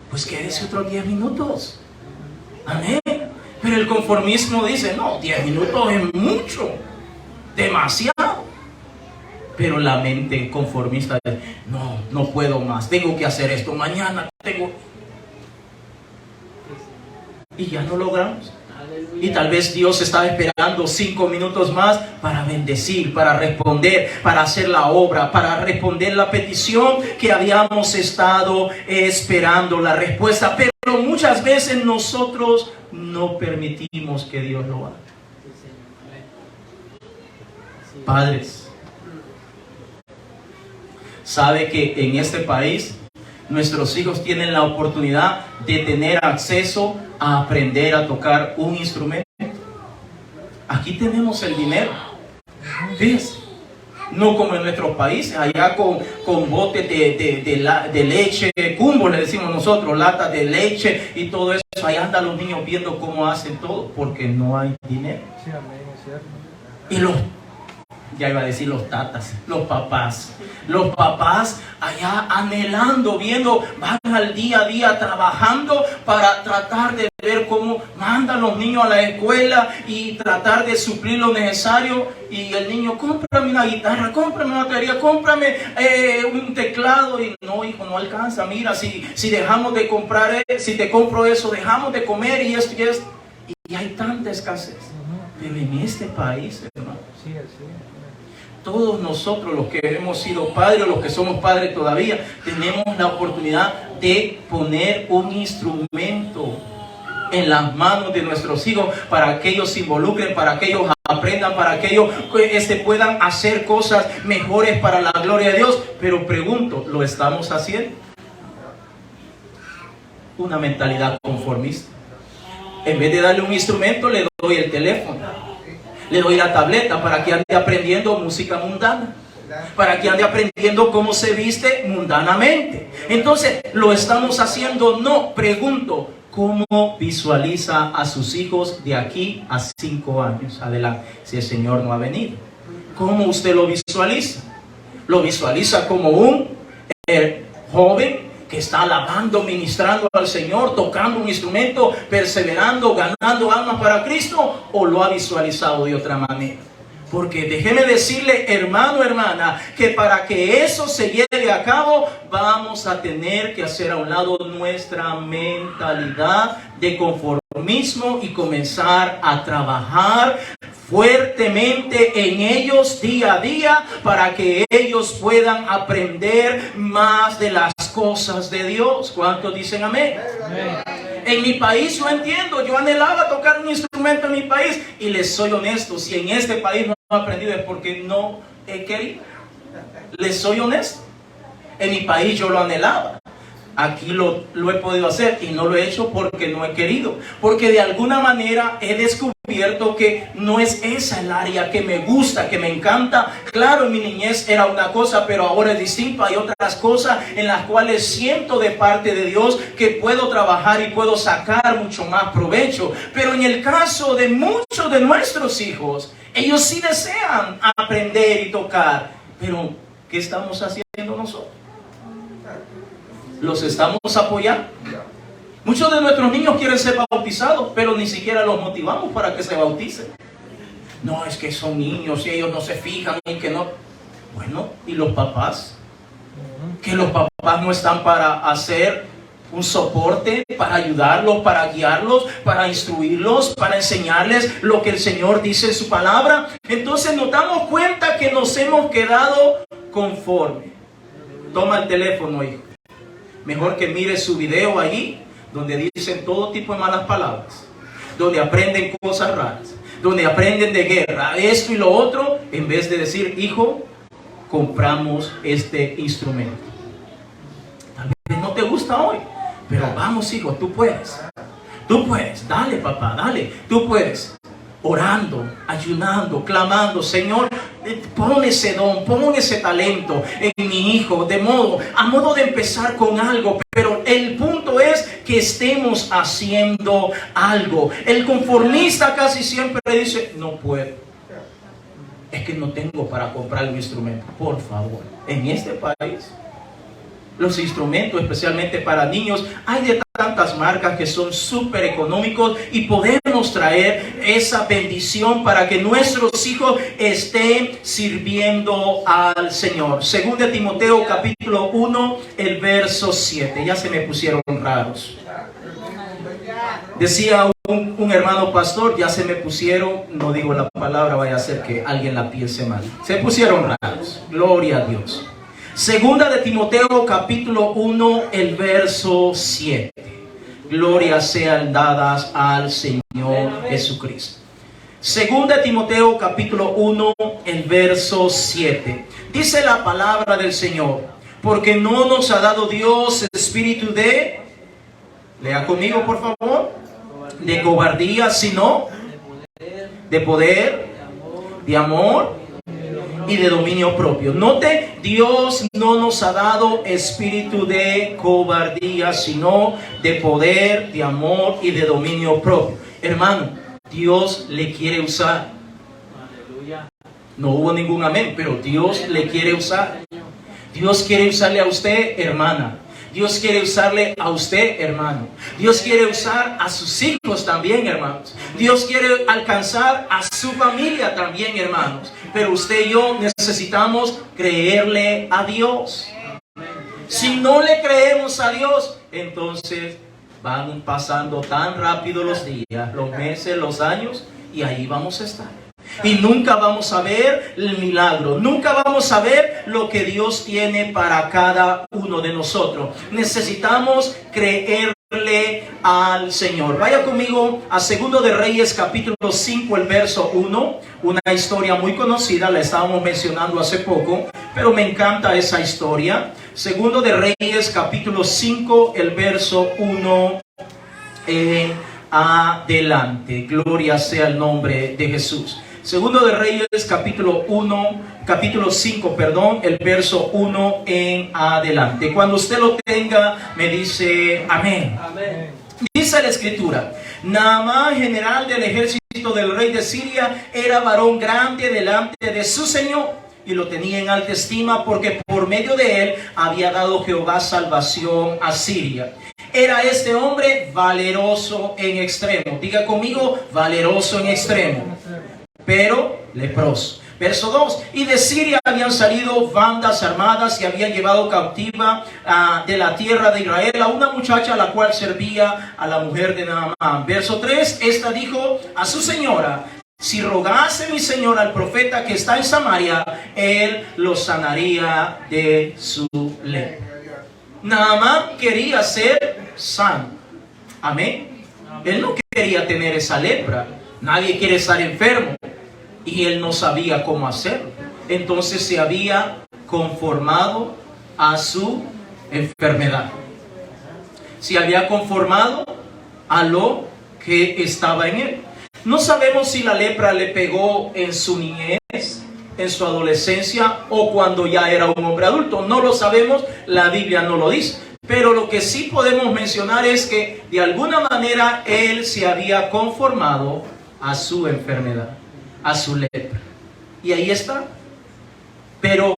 Pues quédese otros 10 minutos. Amén. Pero el conformismo dice, no, 10 minutos es mucho, demasiado. Pero la mente conformista dice, no puedo más, tengo que hacer esto, mañana tengo. Y ya no logramos. Y tal vez Dios estaba esperando 5 minutos más para bendecir, para responder, para hacer la obra, para responder la petición que habíamos estado esperando la respuesta. Pero muchas veces nosotros no permitimos que Dios lo haga. Padres, ¿sabe que en este país nuestros hijos tienen la oportunidad de tener acceso a aprender a tocar un instrumento? Aquí tenemos el dinero. Fíjense, no como en nuestros países, allá con botes de leche, cumbo le decimos nosotros, latas de leche y todo eso. Allá andan los niños viendo cómo hacen todo, porque no hay dinero. Y ya iba a decir los tatas, los papás allá anhelando, viendo, van al día a día trabajando para tratar de ver cómo mandan los niños a la escuela y tratar de suplir lo necesario. Y el niño, cómprame una guitarra, cómprame una batería, cómprame un teclado. Y no, hijo, no alcanza. Mira, si dejamos de comprar, si te compro eso, dejamos de comer y esto y esto. Y hay tanta escasez. Pero en este país, hermano, todos nosotros los que hemos sido padres o los que somos padres todavía, tenemos la oportunidad de poner un instrumento en las manos de nuestros hijos para que ellos se involucren, para que ellos aprendan, para que ellos puedan hacer cosas mejores para la gloria de Dios. Pero pregunto, ¿lo estamos haciendo? Una mentalidad conformista. En vez de darle un instrumento, le doy el teléfono. Le doy la tableta para que ande aprendiendo música mundana, para que ande aprendiendo cómo se viste mundanamente. Entonces, ¿lo estamos haciendo? No. Pregunto, ¿cómo visualiza a sus hijos de aquí a 5 años adelante, si el Señor no ha venido? ¿Cómo usted lo visualiza? ¿Lo visualiza como un joven que está alabando, ministrando al Señor, tocando un instrumento, perseverando, ganando almas para Cristo? ¿O lo ha visualizado de otra manera? Porque déjeme decirle, hermano, hermana, que para que eso se lleve a cabo, vamos a tener que hacer a un lado nuestra mentalidad de conformismo y comenzar a trabajar fuertemente en ellos día a día para que ellos puedan aprender más de las cosas de Dios. ¿Cuántos dicen amén? Amén. En mi país yo entiendo, yo anhelaba tocar un instrumento en mi país y les soy honesto, si en este país no he aprendido es porque no he querido. Les soy honesto, en mi país yo lo anhelaba. Aquí lo he podido hacer y no lo he hecho porque no he querido. Porque de alguna manera he descubierto que no es esa el área que me gusta, que me encanta. Claro, en mi niñez era una cosa, pero ahora es distinto. Hay otras cosas en las cuales siento de parte de Dios que puedo trabajar y puedo sacar mucho más provecho. Pero en el caso de muchos de nuestros hijos, ellos sí desean aprender y tocar. Pero, ¿qué estamos haciendo nosotros? ¿Los estamos apoyando? Muchos de nuestros niños quieren ser bautizados, pero ni siquiera los motivamos para que se bauticen. No, es que son niños y ellos no se fijan y que no. Bueno, ¿y los papás? Que los papás no están para hacer un soporte, para ayudarlos, para guiarlos, para instruirlos, para enseñarles lo que el Señor dice en su palabra. Entonces nos damos cuenta que nos hemos quedado conformes. Toma el teléfono, hijo. Mejor que mire su video allí, donde dicen todo tipo de malas palabras, donde aprenden cosas raras, donde aprenden de guerra, esto y lo otro, en vez de decir, hijo, compramos este instrumento. Tal vez no te gusta hoy, pero vamos, hijo, tú puedes, dale, papá, dale, tú puedes. Orando, ayunando, clamando, Señor, pon ese don, pon ese talento en mi hijo, a modo de empezar con algo, pero el punto es que estemos haciendo algo. El conformista casi siempre dice, no puedo, es que no tengo para comprar un instrumento. Por favor, en este país, los instrumentos, especialmente para niños, hay de tantas marcas que son súper económicos y podemos traer esa bendición para que nuestros hijos estén sirviendo al Señor. Según de Timoteo capítulo 1, el verso 7. Ya se me pusieron raros. Decía un hermano pastor, ya se me pusieron, no digo la palabra, vaya a ser que alguien la piense mal. Se pusieron raros. Gloria a Dios. Segunda de Timoteo capítulo 1, el verso 7. Gloria sean dadas al Señor Jesucristo. Segunda de Timoteo capítulo 1, el verso 7. Dice la palabra del Señor: porque no nos ha dado Dios espíritu de, lea conmigo por favor, de cobardía, sino de poder, de amor y de dominio propio. Note, Dios no nos ha dado espíritu de cobardía, sino de poder, de amor y de dominio propio. Hermano, Dios le quiere usar. No hubo ningún amén, pero Dios le quiere usar. Dios quiere usarle a usted, hermana. Dios quiere usarle a usted, hermano. Dios quiere usar a sus hijos también, hermanos. Dios quiere alcanzar a su familia también, hermanos. Pero usted y yo necesitamos creerle a Dios. Si no le creemos a Dios, entonces van pasando tan rápido los días, los meses, los años, y ahí vamos a estar. Y nunca vamos a ver el milagro, nunca vamos a ver lo que Dios tiene para cada uno de nosotros. Necesitamos creerle al Señor. Vaya conmigo a Segundo de Reyes capítulo 5, el verso 1. Una historia muy conocida, la estábamos mencionando hace poco, pero me encanta esa historia. Segundo de Reyes capítulo 5, el verso 1 adelante. Gloria sea el nombre de Jesús. Segundo de Reyes capítulo 5, el verso 1 en adelante. Cuando usted lo tenga, me dice amén. Amén. Dice la escritura: Naamán, general del ejército del rey de Siria, era varón grande delante de su señor, y lo tenía en alta estima, porque por medio de él había dado Jehová salvación a Siria. Era este hombre valeroso en extremo. Diga conmigo, valeroso en extremo, pero leproso. Verso 2: y de Siria habían salido bandas armadas y habían llevado cautiva de la tierra de Israel a una muchacha a la cual servía a la mujer de Naamán. Verso 3: esta dijo a su señora: si rogase mi señor al profeta que está en Samaria, él lo sanaría de su lepra. Naamán quería ser sano. Amén. Él no quería tener esa lepra. Nadie quiere estar enfermo. Y él no sabía cómo hacerlo. Entonces se había conformado a su enfermedad. Se había conformado a lo que estaba en él. No sabemos si la lepra le pegó en su niñez, en su adolescencia o cuando ya era un hombre adulto. No lo sabemos, la Biblia no lo dice. Pero lo que sí podemos mencionar es que de alguna manera él se había conformado a su enfermedad, a su lepra. Y ahí está. Pero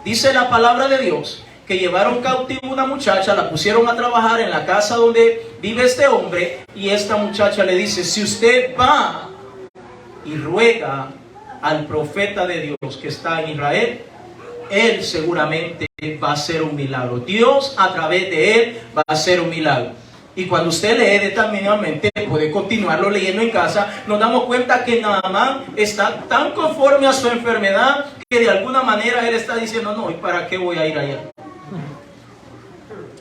dice la palabra de Dios que llevaron cautivo una muchacha, la pusieron a trabajar en la casa donde vive este hombre, y esta muchacha le dice: si usted va y ruega al profeta de Dios que está en Israel, él seguramente va a hacer un milagro. Dios a través de él va a hacer un milagro. Y cuando usted lee determinadamente, puede continuarlo leyendo en casa, nos damos cuenta que Naamán está tan conforme a su enfermedad que de alguna manera él está diciendo: no, ¿y para qué voy a ir allá?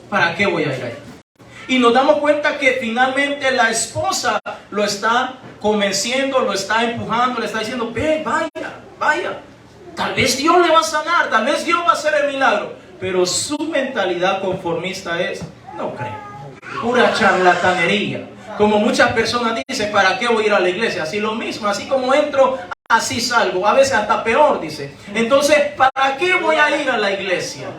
¿Para qué voy a ir allá? Y nos damos cuenta que finalmente la esposa lo está convenciendo, lo está empujando, le está diciendo: ve, vaya. Tal vez Dios le va a sanar, tal vez Dios va a hacer el milagro. Pero su mentalidad conformista es: no creo. Pura charlatanería. Como muchas personas dicen: ¿para qué voy a ir a la iglesia? Así lo mismo, así como entro, así salgo. A veces hasta peor, dice. Entonces, ¿para qué voy a ir a la iglesia?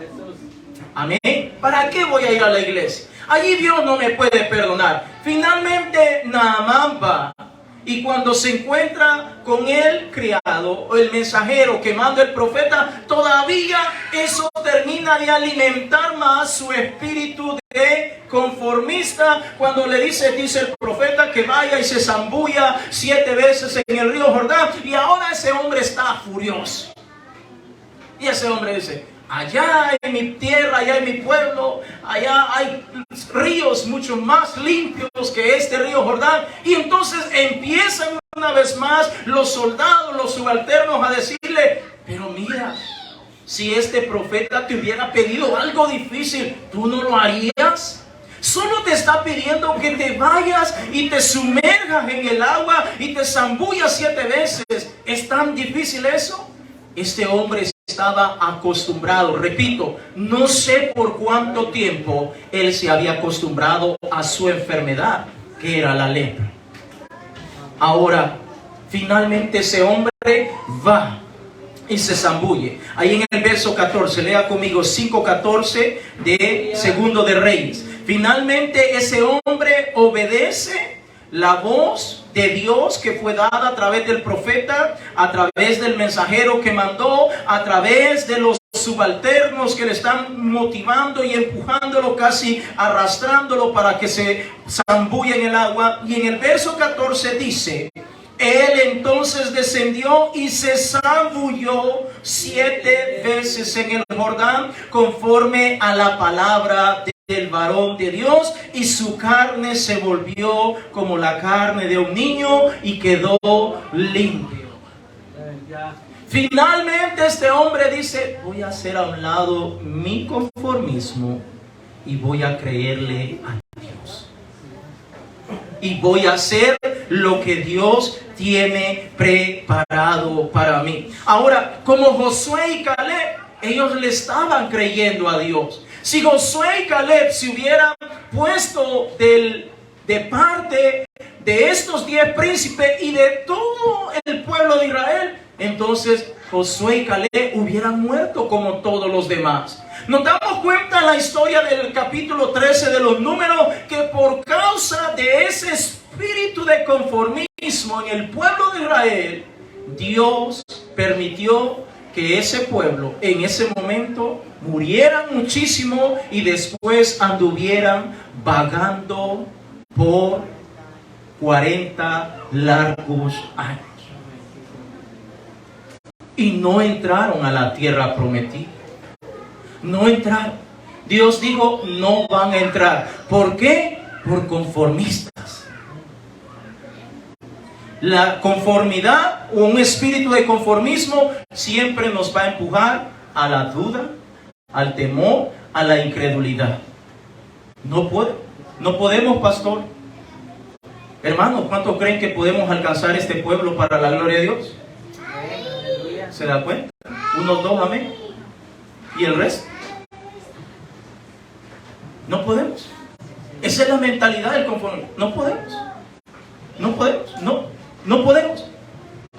Amén. ¿Para qué voy a ir a la iglesia? Allí Dios no me puede perdonar. Finalmente Naamán va. Y cuando se encuentra con el criado o el mensajero que manda el profeta, todavía eso termina de alimentar más su espíritu de conformista. Cuando le dice el profeta que vaya y se zambulla 7 veces en el río Jordán. Y ahora ese hombre está furioso. Y ese hombre dice: allá en mi tierra, allá en mi pueblo, allá hay ríos mucho más limpios que este río Jordán. Y entonces empiezan una vez más los soldados, los subalternos a decirle, pero mira, si este profeta te hubiera pedido algo difícil, ¿tú no lo harías? Solo te está pidiendo que te vayas y te sumerjas en el agua y te zambullas 7 veces. ¿Es tan difícil eso? Este hombre estaba acostumbrado, repito, no sé por cuánto tiempo él se había acostumbrado a su enfermedad, que era la lepra. Ahora, finalmente ese hombre va y se zambulle. Ahí en el verso 14, lea conmigo 5:14 de Segundo de Reyes. Finalmente ese hombre obedece la voz de Dios que fue dada a través del profeta, a través del mensajero que mandó, a través de los subalternos que le están motivando y empujándolo, casi arrastrándolo para que se zambulle en el agua. Y en el verso 14 dice, él entonces descendió y se zambulló 7 veces en el Jordán, conforme a la palabra del varón de Dios, y su carne se volvió como la carne de un niño y quedó limpio. Finalmente este hombre dice, voy a hacer a un lado mi conformismo y voy a creerle a Dios. Y voy a hacer lo que Dios tiene preparado para mí. Ahora, como Josué y Caleb, ellos le estaban creyendo a Dios. Si Josué y Caleb se hubieran puesto de parte de estos 10 príncipes y de todo el pueblo de Israel, entonces Josué y Caleb hubieran muerto como todos los demás. Nos damos cuenta en la historia del capítulo 13 de los Números que por causa de ese espíritu de conformismo en el pueblo de Israel, Dios permitió que ese pueblo en ese momento murieran muchísimo y después anduvieran vagando por 40 largos años. Y no entraron a la tierra prometida. No entraron. Dios dijo, no van a entrar. ¿Por qué? Por conformistas. La conformidad o un espíritu de conformismo siempre nos va a empujar a la duda, al temor, a la incredulidad. No podemos, pastor. Hermanos, ¿cuántos creen que podemos alcanzar este pueblo para la gloria de Dios? ¿Se da cuenta? Unos 2, amén. ¿Y el resto? No podemos. Esa es la mentalidad del conformismo. No podemos. No podemos.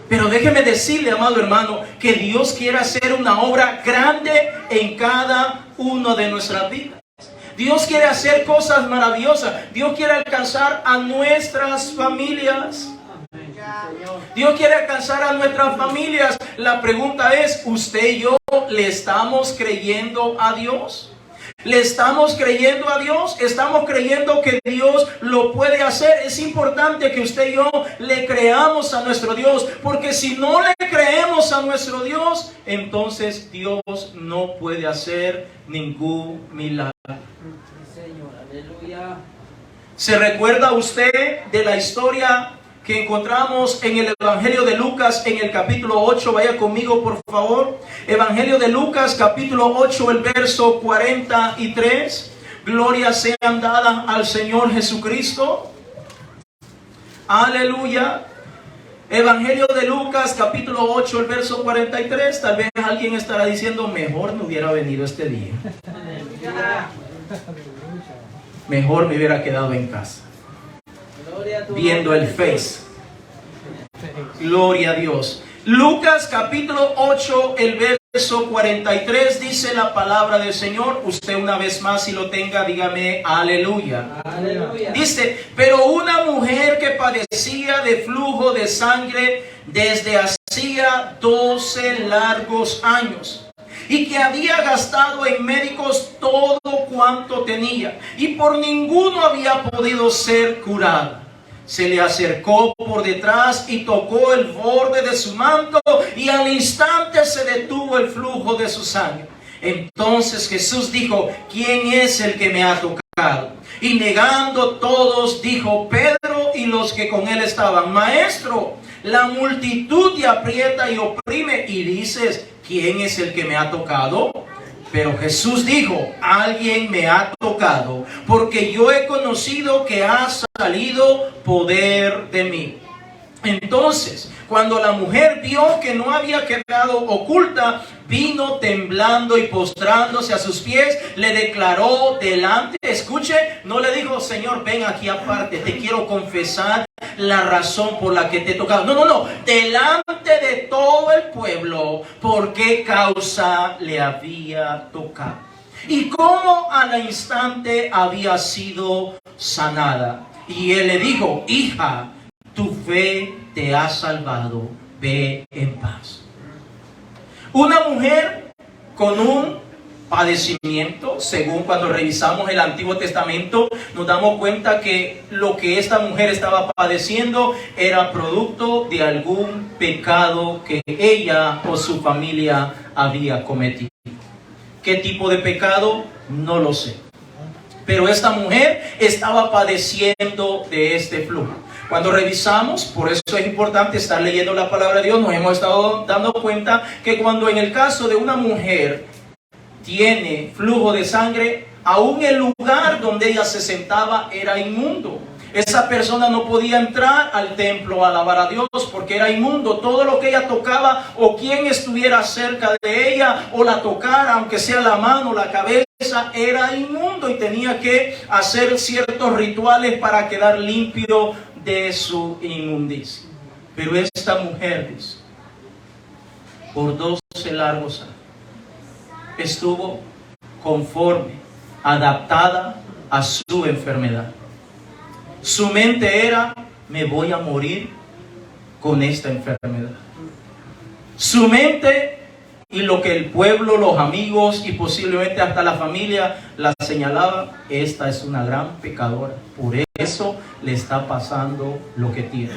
Pero déjeme decirle, amado hermano, que Dios quiere hacer una obra grande en cada uno de nuestras vidas. Dios quiere hacer cosas maravillosas. Dios quiere alcanzar a nuestras familias. Dios quiere alcanzar a nuestras familias. La pregunta es, ¿usted y yo le estamos creyendo a Dios? ¿Le estamos creyendo a Dios? ¿Estamos creyendo que Dios lo puede hacer? Es importante que usted y yo le creamos a nuestro Dios, porque si no le creemos a nuestro Dios, entonces Dios no puede hacer ningún milagro.
Señor, aleluya.
¿Se recuerda usted de la historia que encontramos en el Evangelio de Lucas en el capítulo 8? Vaya conmigo, por favor. Evangelio de Lucas, capítulo 8, el verso 43. Gloria sean dadas al Señor Jesucristo. Aleluya. Evangelio de Lucas, capítulo 8, el verso 43. Tal vez alguien estará diciendo, mejor no hubiera venido este día. Mejor me hubiera quedado en casa viendo el Face. Gloria a Dios. Lucas capítulo 8, el verso 43 dice la palabra del Señor. Usted una vez más, si lo tenga, dígame aleluya. Aleluya. Dice, pero una mujer que padecía de flujo de sangre desde hacía 12 largos años, y que había gastado en médicos todo cuanto tenía, y por ninguno había podido ser curada, se le acercó por detrás y tocó el borde de su manto, y al instante se detuvo el flujo de su sangre. Entonces Jesús dijo: ¿quién es el que me ha tocado? Y negando todos, dijo Pedro y los que con él estaban: Maestro, la multitud te aprieta y oprime, y dices: ¿quién es el que me ha tocado? Pero Jesús dijo: alguien me ha tocado, porque yo he conocido que ha salido poder de mí. Entonces, cuando la mujer vio que no había quedado oculta, vino temblando y postrándose a sus pies, le declaró delante. Escuche, no le dijo: Señor, ven aquí aparte, te quiero confesar la razón por la que te he tocado. No, delante de todo el pueblo, por qué causa le había tocado y cómo al instante había sido sanada. Y él le dijo: hija, tu fe te ha salvado, ve en paz. Una mujer con un padecimiento, según cuando revisamos el Antiguo Testamento, nos damos cuenta que lo que esta mujer estaba padeciendo era producto de algún pecado que ella o su familia había cometido. ¿Qué tipo de pecado? No lo sé. Pero esta mujer estaba padeciendo de este flujo. Cuando revisamos, por eso es importante estar leyendo la palabra de Dios, nos hemos estado dando cuenta que cuando en el caso de una mujer tiene flujo de sangre, aún el lugar donde ella se sentaba era inmundo. Esa persona no podía entrar al templo a alabar a Dios porque era inmundo. Todo lo que ella tocaba, o quien estuviera cerca de ella o la tocara, aunque sea la mano, la cabeza, era inmundo y tenía que hacer ciertos rituales para quedar limpio de su inmundicia. Pero esta mujer, dice, por 12 largos años estuvo conforme, adaptada a su enfermedad. Su mente era: me voy a morir con esta enfermedad. Su mente, y lo que el pueblo, los amigos y posiblemente hasta la familia la señalaba: esta es una gran pecadora, por eso le está pasando lo que tiene.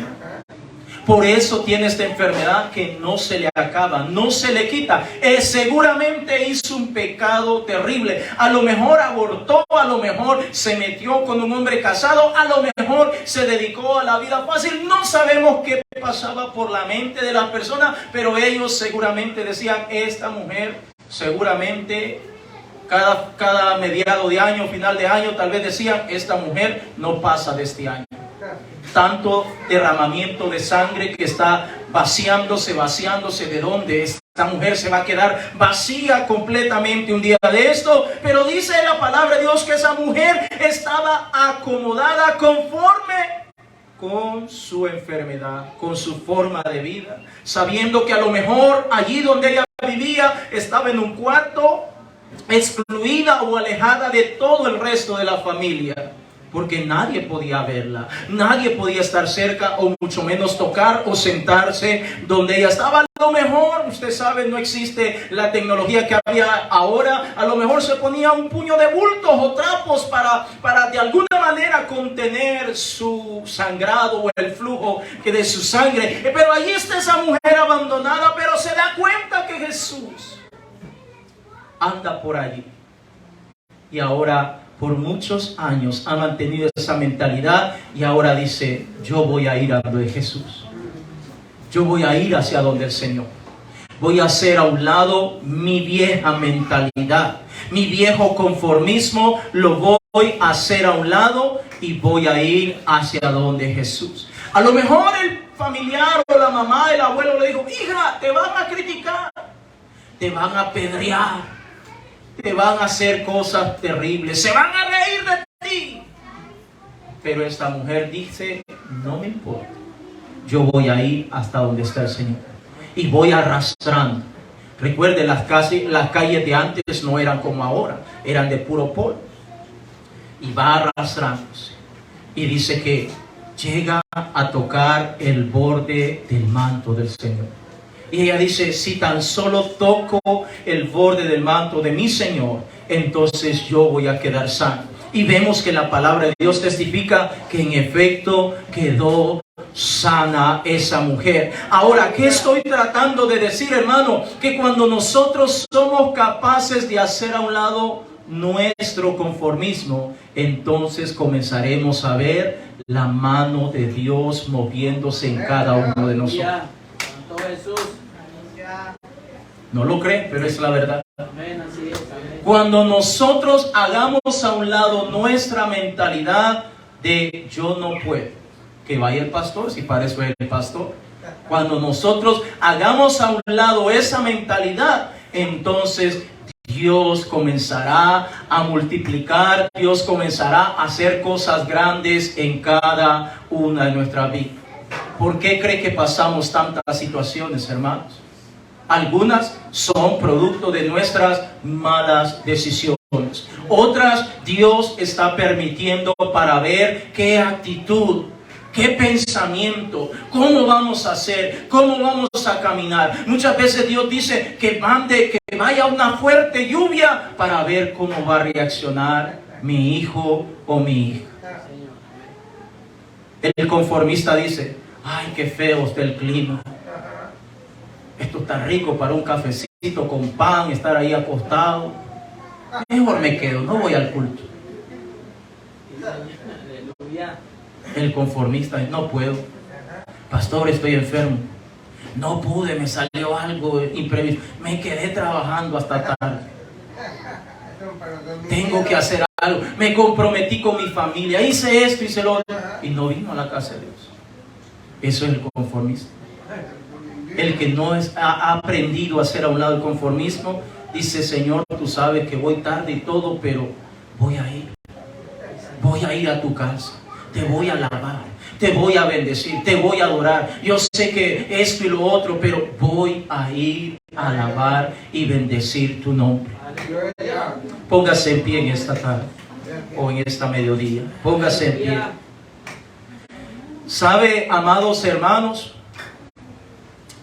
Por eso tiene esta enfermedad que no se le acaba, no se le quita. Seguramente hizo un pecado terrible. A lo mejor abortó, a lo mejor se metió con un hombre casado, a lo mejor se dedicó a la vida fácil. No sabemos qué pasaba por la mente de las personas, pero ellos seguramente decían: esta mujer seguramente cada mediado de año, final de año, tal vez decían: esta mujer no pasa de este año. Tanto derramamiento de sangre que está vaciándose. ¿De dónde? Esta mujer se va a quedar vacía completamente un día de esto. Pero dice la palabra de Dios que esa mujer estaba acomodada conforme con su enfermedad, con su forma de vida, sabiendo que a lo mejor allí donde ella vivía estaba en un cuarto, excluida o alejada de todo el resto de la familia. Porque nadie podía verla, nadie podía estar cerca o mucho menos tocar o sentarse donde ella estaba. A lo mejor, usted sabe, no existe la tecnología que había ahora. A lo mejor se ponía un puño de bultos o trapos para de alguna manera contener su sangrado o el flujo que de su sangre. Pero allí está esa mujer abandonada, pero se da cuenta que Jesús anda por allí. Y ahora, por muchos años ha mantenido esa mentalidad y ahora dice: yo voy a ir a donde Jesús. Yo voy a ir hacia donde el Señor. Voy a hacer a un lado mi vieja mentalidad, mi viejo conformismo, lo voy a hacer a un lado y voy a ir hacia donde Jesús. A lo mejor el familiar o la mamá, el abuelo le dijo: hija, te van a criticar, te van a apedrear, te van a hacer cosas terribles, se van a reír de ti. Pero esta mujer dice: no me importa, yo voy a ir hasta donde está el Señor y voy arrastrando. Recuerde, las calles de antes no eran como ahora, eran de puro polvo. Y va arrastrándose y dice que llega a tocar el borde del manto del Señor. Y ella dice: si tan solo toco el borde del manto de mi Señor, entonces yo voy a quedar sano. Y vemos que la palabra de Dios testifica que en efecto quedó sana esa mujer. Ahora, ¿qué estoy tratando de decir, hermano? Que cuando nosotros somos capaces de hacer a un lado nuestro conformismo, entonces comenzaremos a ver la mano de Dios moviéndose en cada uno de nosotros.
Santo Jesús.
No lo creen, pero es la verdad.
Amén, así es. Amén.
Cuando nosotros hagamos a un lado nuestra mentalidad de yo no puedo, que vaya el pastor, si para eso es el pastor. Cuando nosotros hagamos a un lado esa mentalidad, entonces Dios comenzará a multiplicar, Dios comenzará a hacer cosas grandes en cada una de nuestras vidas. ¿Por qué cree que pasamos tantas situaciones, hermanos? Algunas son producto de nuestras malas decisiones. Otras Dios está permitiendo para ver qué actitud, qué pensamiento, cómo vamos a hacer, cómo vamos a caminar. Muchas veces Dios dice que vaya una fuerte lluvia para ver cómo va a reaccionar mi hijo o mi hija. El conformista dice, ay, qué feo está el clima. Esto está rico para un cafecito con pan, estar ahí acostado. Mejor me quedo, no voy al culto.
Aleluya.
El conformista, no puedo. Pastor, estoy enfermo. No pude, me salió algo imprevisto. Me quedé trabajando hasta tarde. Tengo que hacer algo. Me comprometí con mi familia. Hice esto, hice lo otro. Y no vino a la casa de Dios. Eso es el conformista. El que no ha aprendido a hacer a un lado el conformismo, dice, Señor, tú sabes que voy tarde y todo, pero voy a ir. Voy a ir a tu casa. Te voy a alabar. Te voy a bendecir. Te voy a adorar. Yo sé que esto y lo otro, pero voy a ir a alabar y bendecir tu nombre. Póngase en pie en esta tarde o en esta mediodía. Póngase en pie. ¿Sabe, amados hermanos?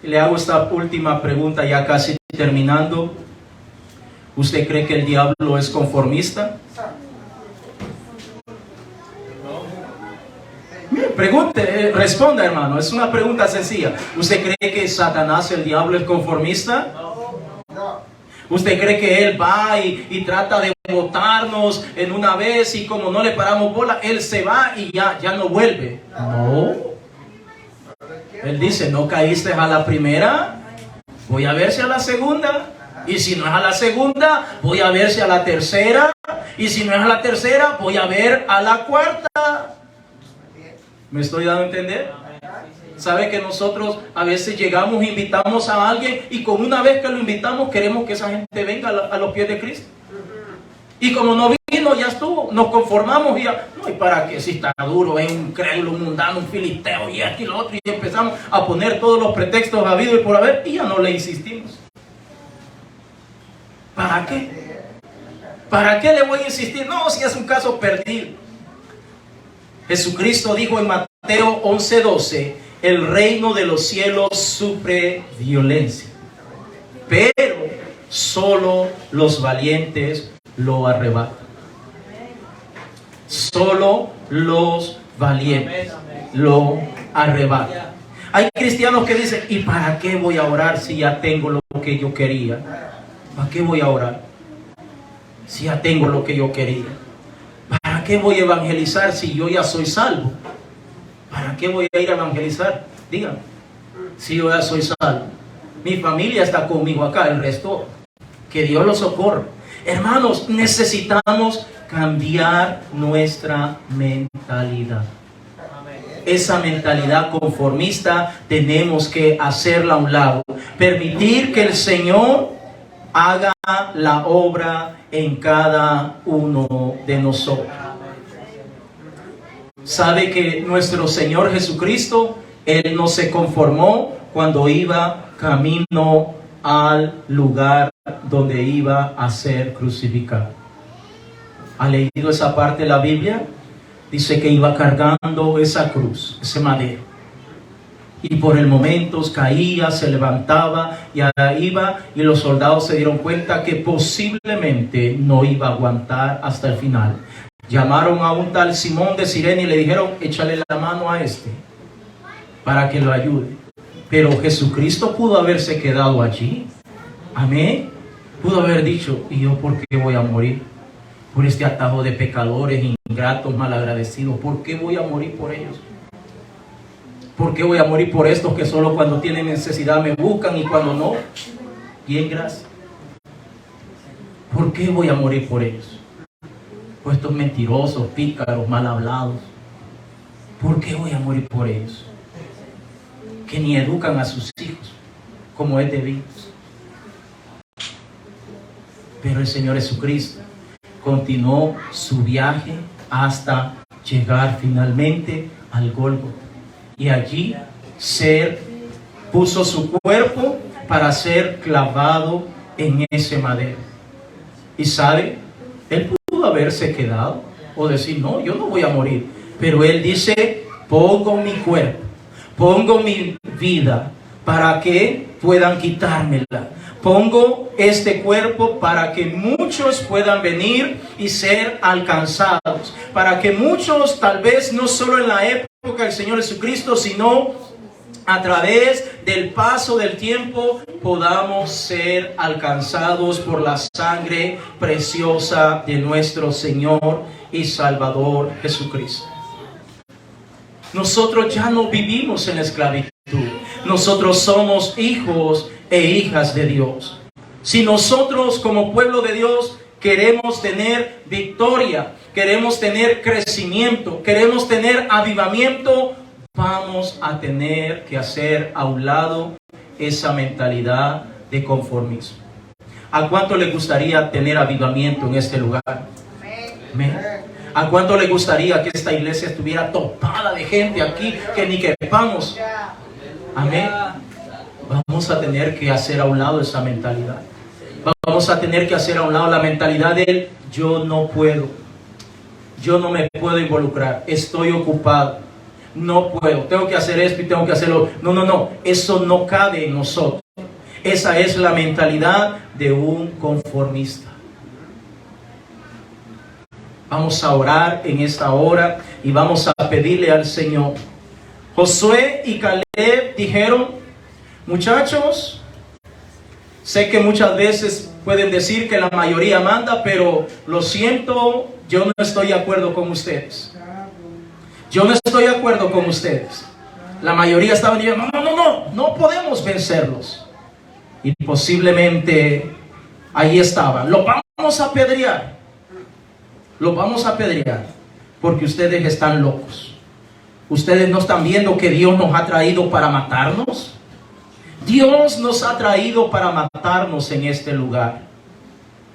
Le hago esta última pregunta ya casi terminando. ¿Usted cree que el diablo es conformista? Pregunte, responda, hermano. Es una pregunta sencilla. ¿Usted cree que Satanás, el diablo, es conformista? ¿Usted cree que él va y trata de botarnos en una vez y como no le paramos bola, él se va y ya no vuelve? No. Él dice, no caíste a la primera, voy a ver si a la segunda. Y si no es a la segunda, voy a ver si a la tercera. Y si no es a la tercera, voy a ver a la cuarta. ¿Me estoy dando a entender? ¿Sabe que nosotros a veces llegamos, invitamos a alguien y con una vez que lo invitamos queremos que esa gente venga a los pies de Cristo? Y como no vino, ya estuvo, nos conformamos y ya, no, ¿y para qué? Si está duro, es un crédulo, un mundano, un filisteo y esto y lo otro, y empezamos a poner todos los pretextos habidos y por haber y ya no le insistimos. ¿Para qué? ¿Para qué le voy a insistir? No, si es un caso perdido. Jesucristo dijo en Mateo 11:12, el reino de los cielos sufre violencia, pero solo los valientes lo arrebatan. Solo los valientes lo arrebatan. Hay cristianos que dicen, ¿y para qué voy a orar si ya tengo lo que yo quería? ¿Para qué voy a orar si ya tengo lo que yo quería? ¿Para qué voy a evangelizar si yo ya soy salvo? ¿Para qué voy a ir a evangelizar? Díganme, si yo ya soy salvo. Mi familia está conmigo acá, el resto, que Dios los socorra. Hermanos, necesitamos cambiar nuestra mentalidad. Esa mentalidad conformista tenemos que hacerla a un lado. Permitir que el Señor haga la obra en cada uno de nosotros. Sabe que nuestro Señor Jesucristo, Él no se conformó cuando iba camino al lugar donde iba a ser crucificado. ¿Ha leído esa parte de la Biblia? Dice que iba cargando esa cruz, ese madero. Y por el momento caía, se levantaba y iba, y los soldados se dieron cuenta que posiblemente no iba a aguantar hasta el final. llamaron a un tal Simón de Cirene y le dijeron, échale la mano a este para que lo ayude. Pero Jesucristo pudo haberse quedado allí. Amén. Pudo haber dicho, ¿y yo por qué voy a morir? Por este atajo de pecadores, ingratos, malagradecidos. ¿Por qué voy a morir por ellos? ¿Por qué voy a morir por estos que solo cuando tienen necesidad me buscan y cuando no? Y en gracia. ¿Por qué voy a morir por ellos? Por estos mentirosos, pícaros, mal hablados. ¿Por qué voy a morir por ellos? Que ni educan a sus hijos como es debido. Pero el Señor Jesucristo continuó su viaje hasta llegar finalmente al Gólgota. Y allí puso su cuerpo para ser clavado en ese madero. Y sabe, él pudo haberse quedado o decir, no, yo no voy a morir. Pero él dice, pongo mi cuerpo, pongo mi vida para que puedan quitármela. Pongo este cuerpo para que muchos puedan venir y ser alcanzados. Para que muchos, tal vez no solo en la época del Señor Jesucristo, sino a través del paso del tiempo, podamos ser alcanzados por la sangre preciosa de nuestro Señor y Salvador Jesucristo. Nosotros ya no vivimos en esclavitud. Nosotros somos hijos e hijas de Dios. Si nosotros como pueblo de Dios queremos tener victoria, queremos tener crecimiento, queremos tener avivamiento, vamos a tener que hacer a un lado esa mentalidad de conformismo. ¿A cuánto le gustaría tener avivamiento en este lugar? Amén. ¿A cuánto le gustaría que esta iglesia estuviera topada de gente aquí que ni quepamos? Amén. Vamos a tener que hacer a un lado esa mentalidad. Vamos a tener que hacer a un lado la mentalidad del yo no puedo. Yo no me puedo involucrar. Estoy ocupado. No puedo. Tengo que hacer esto y tengo que hacerlo. No. Eso no cabe en nosotros. Esa es la mentalidad de un conformista. Vamos a orar en esta hora y vamos a pedirle al Señor. Josué y Caleb dijeron, muchachos, sé que muchas veces pueden decir que la mayoría manda, pero lo siento, yo no estoy de acuerdo con ustedes. Yo no estoy de acuerdo con ustedes. La mayoría estaban diciendo, no podemos vencerlos. Y posiblemente ahí estaban. Los vamos a apedrear. Los vamos a apedrear porque ustedes están locos. Ustedes no están viendo que Dios nos ha traído para matarnos. Dios nos ha traído para matarnos en este lugar.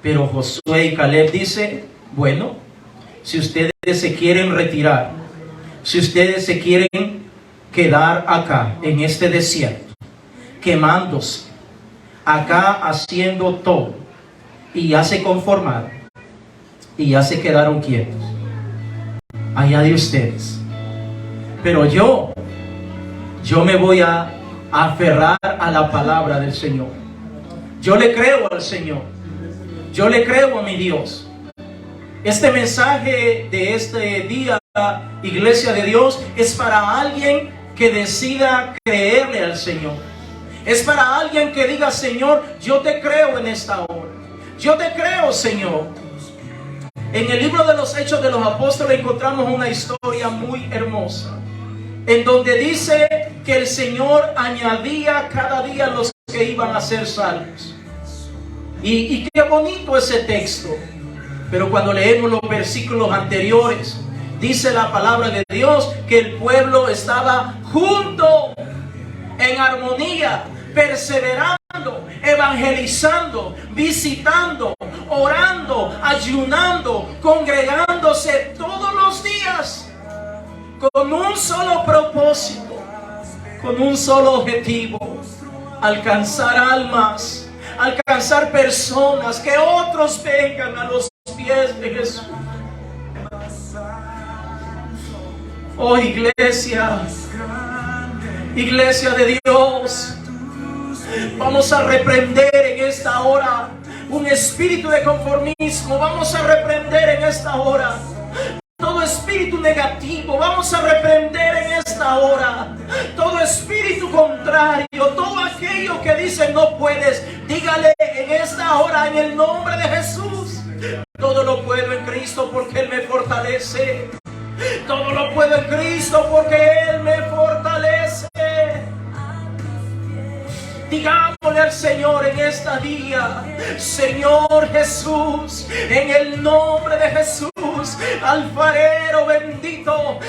Pero Josué y Caleb dicen, bueno, si ustedes se quieren retirar, si ustedes se quieren quedar acá en este desierto, quemándose, acá haciendo todo, y ya se conformaron, y ya se quedaron quietos, allá de ustedes. Pero yo me voy a aferrar a la palabra del Señor. Yo le creo al Señor. Yo le creo a mi Dios. Este mensaje de este día, Iglesia de Dios, es para alguien que decida creerle al Señor. Es para alguien que diga, Señor, yo te creo en esta hora. Yo te creo, Señor. En el libro de los Hechos de los Apóstoles encontramos una historia muy hermosa, en donde dice que el Señor añadía cada día los que iban a ser salvos. Y qué bonito ese texto. Pero cuando leemos los versículos anteriores, dice la palabra de Dios que el pueblo estaba junto, en armonía, perseverando, evangelizando, visitando, orando, ayunando, congregándose todos los días, con un solo propósito, con un solo objetivo: alcanzar almas, alcanzar personas, que otros vengan a los pies de Jesús. Oh iglesia, iglesia de Dios, vamos a reprender en esta hora un espíritu de conformismo. Vamos a reprender en esta hora Todo espíritu negativo vamos a reprender en esta hora. Todo espíritu contrario, todo aquello que dice no puedes, dígale en esta hora en el nombre de Jesús: todo lo puedo en Cristo porque Él me fortalece. Todo lo puedo en Cristo porque Él me fortalece. Digámosle al Señor en esta día: Señor Jesús, en el nombre de Jesús, alfarero bendito,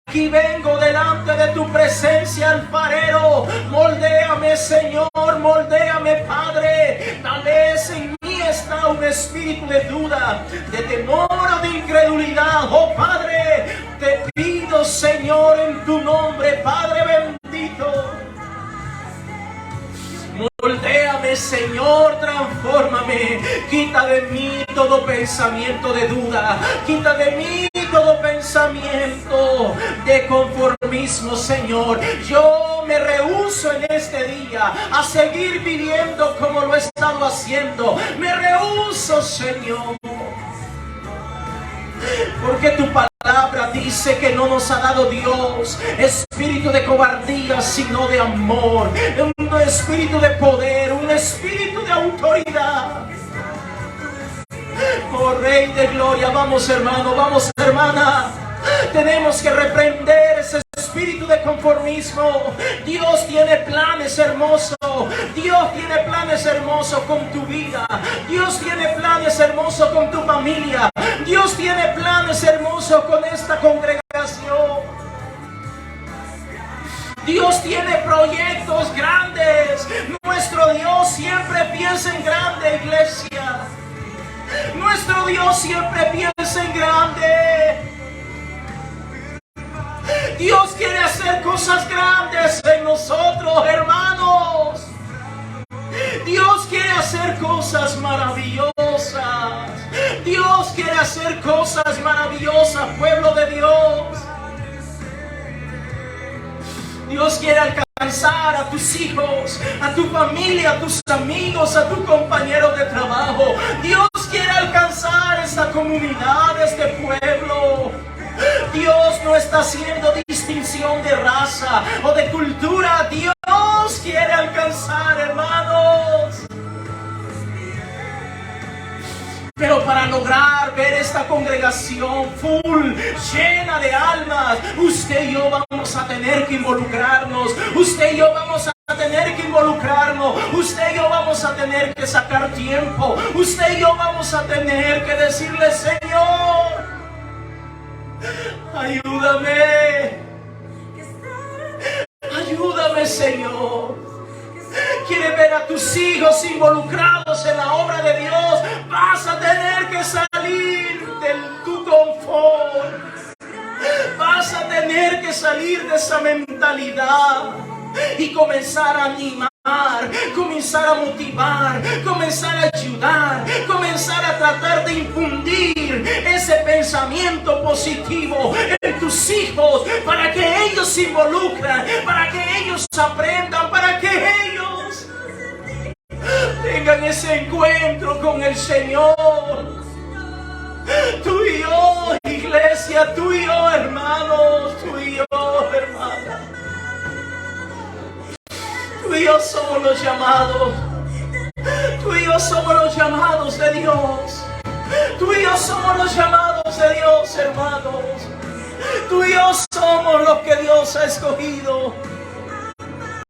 aquí vengo delante de tu presencia, alfarero. Moldéame, Señor, moldéame, Padre. Tal vez en mí está un espíritu de duda, de temor o de incredulidad. Oh Padre, te pido, Señor, en tu nombre, Padre bendito. Moldéame, Señor, transfórmame. Quita de mí todo pensamiento de duda. Quita de mí todo pensamiento de conformismo, Señor. Yo me rehúso en este día a seguir viviendo como lo he estado haciendo. Me rehúso, Señor. Porque tu palabra dice que no nos ha dado Dios espíritu de cobardía, sino de amor, un espíritu de poder, un espíritu de autoridad. Oh Rey de Gloria, vamos hermano, vamos hermana. Tenemos que reprender ese espíritu de conformismo. Dios tiene planes hermosos. Dios tiene planes hermosos con tu vida. Dios tiene planes hermosos con tu familia. Dios tiene planes hermosos con esta congregación. Dios tiene proyectos grandes. Nuestro Dios siempre piensa en grande, iglesia. Nuestro Dios siempre piensa en grande. Dios quiere hacer cosas grandes en nosotros, hermanos. Dios quiere hacer cosas maravillosas. Dios quiere hacer cosas maravillosas, pueblo de Dios. Dios quiere alcanzar a tus hijos, a tu familia, a tus amigos, a tus compañeros de trabajo. Dios quiere alcanzar esta comunidad, este pueblo. Dios no está haciendo distinción de raza o de cultura. Dios quiere alcanzar, hermanos. Pero para lograr ver esta congregación full, llena de almas, usted y yo vamos a tener que involucrarnos. Usted y yo vamos a tener que involucrarnos. Usted y yo vamos a tener que sacar tiempo. Usted y yo vamos a tener que decirle: Señor, ayúdame. Ayúdame, Señor. Quieres ver a tus hijos involucrados en la obra de Dios, vas a tener que salir de tu confort. Vas a tener que salir de esa mentalidad y comenzar a animar, comenzar a motivar, comenzar a ayudar, comenzar a tratar de infundir ese pensamiento positivo en tus hijos, para que ellos se involucren, para que ellos aprendan, para que ellos tengan ese encuentro con el Señor. Tú y yo, iglesia, tú y yo, hermanos, tú y yo, hermanas. Tú y yo somos los llamados. Tú y yo somos los llamados de Dios. Tú y yo somos los llamados de Dios, hermanos. Tú y yo somos los que Dios ha escogido.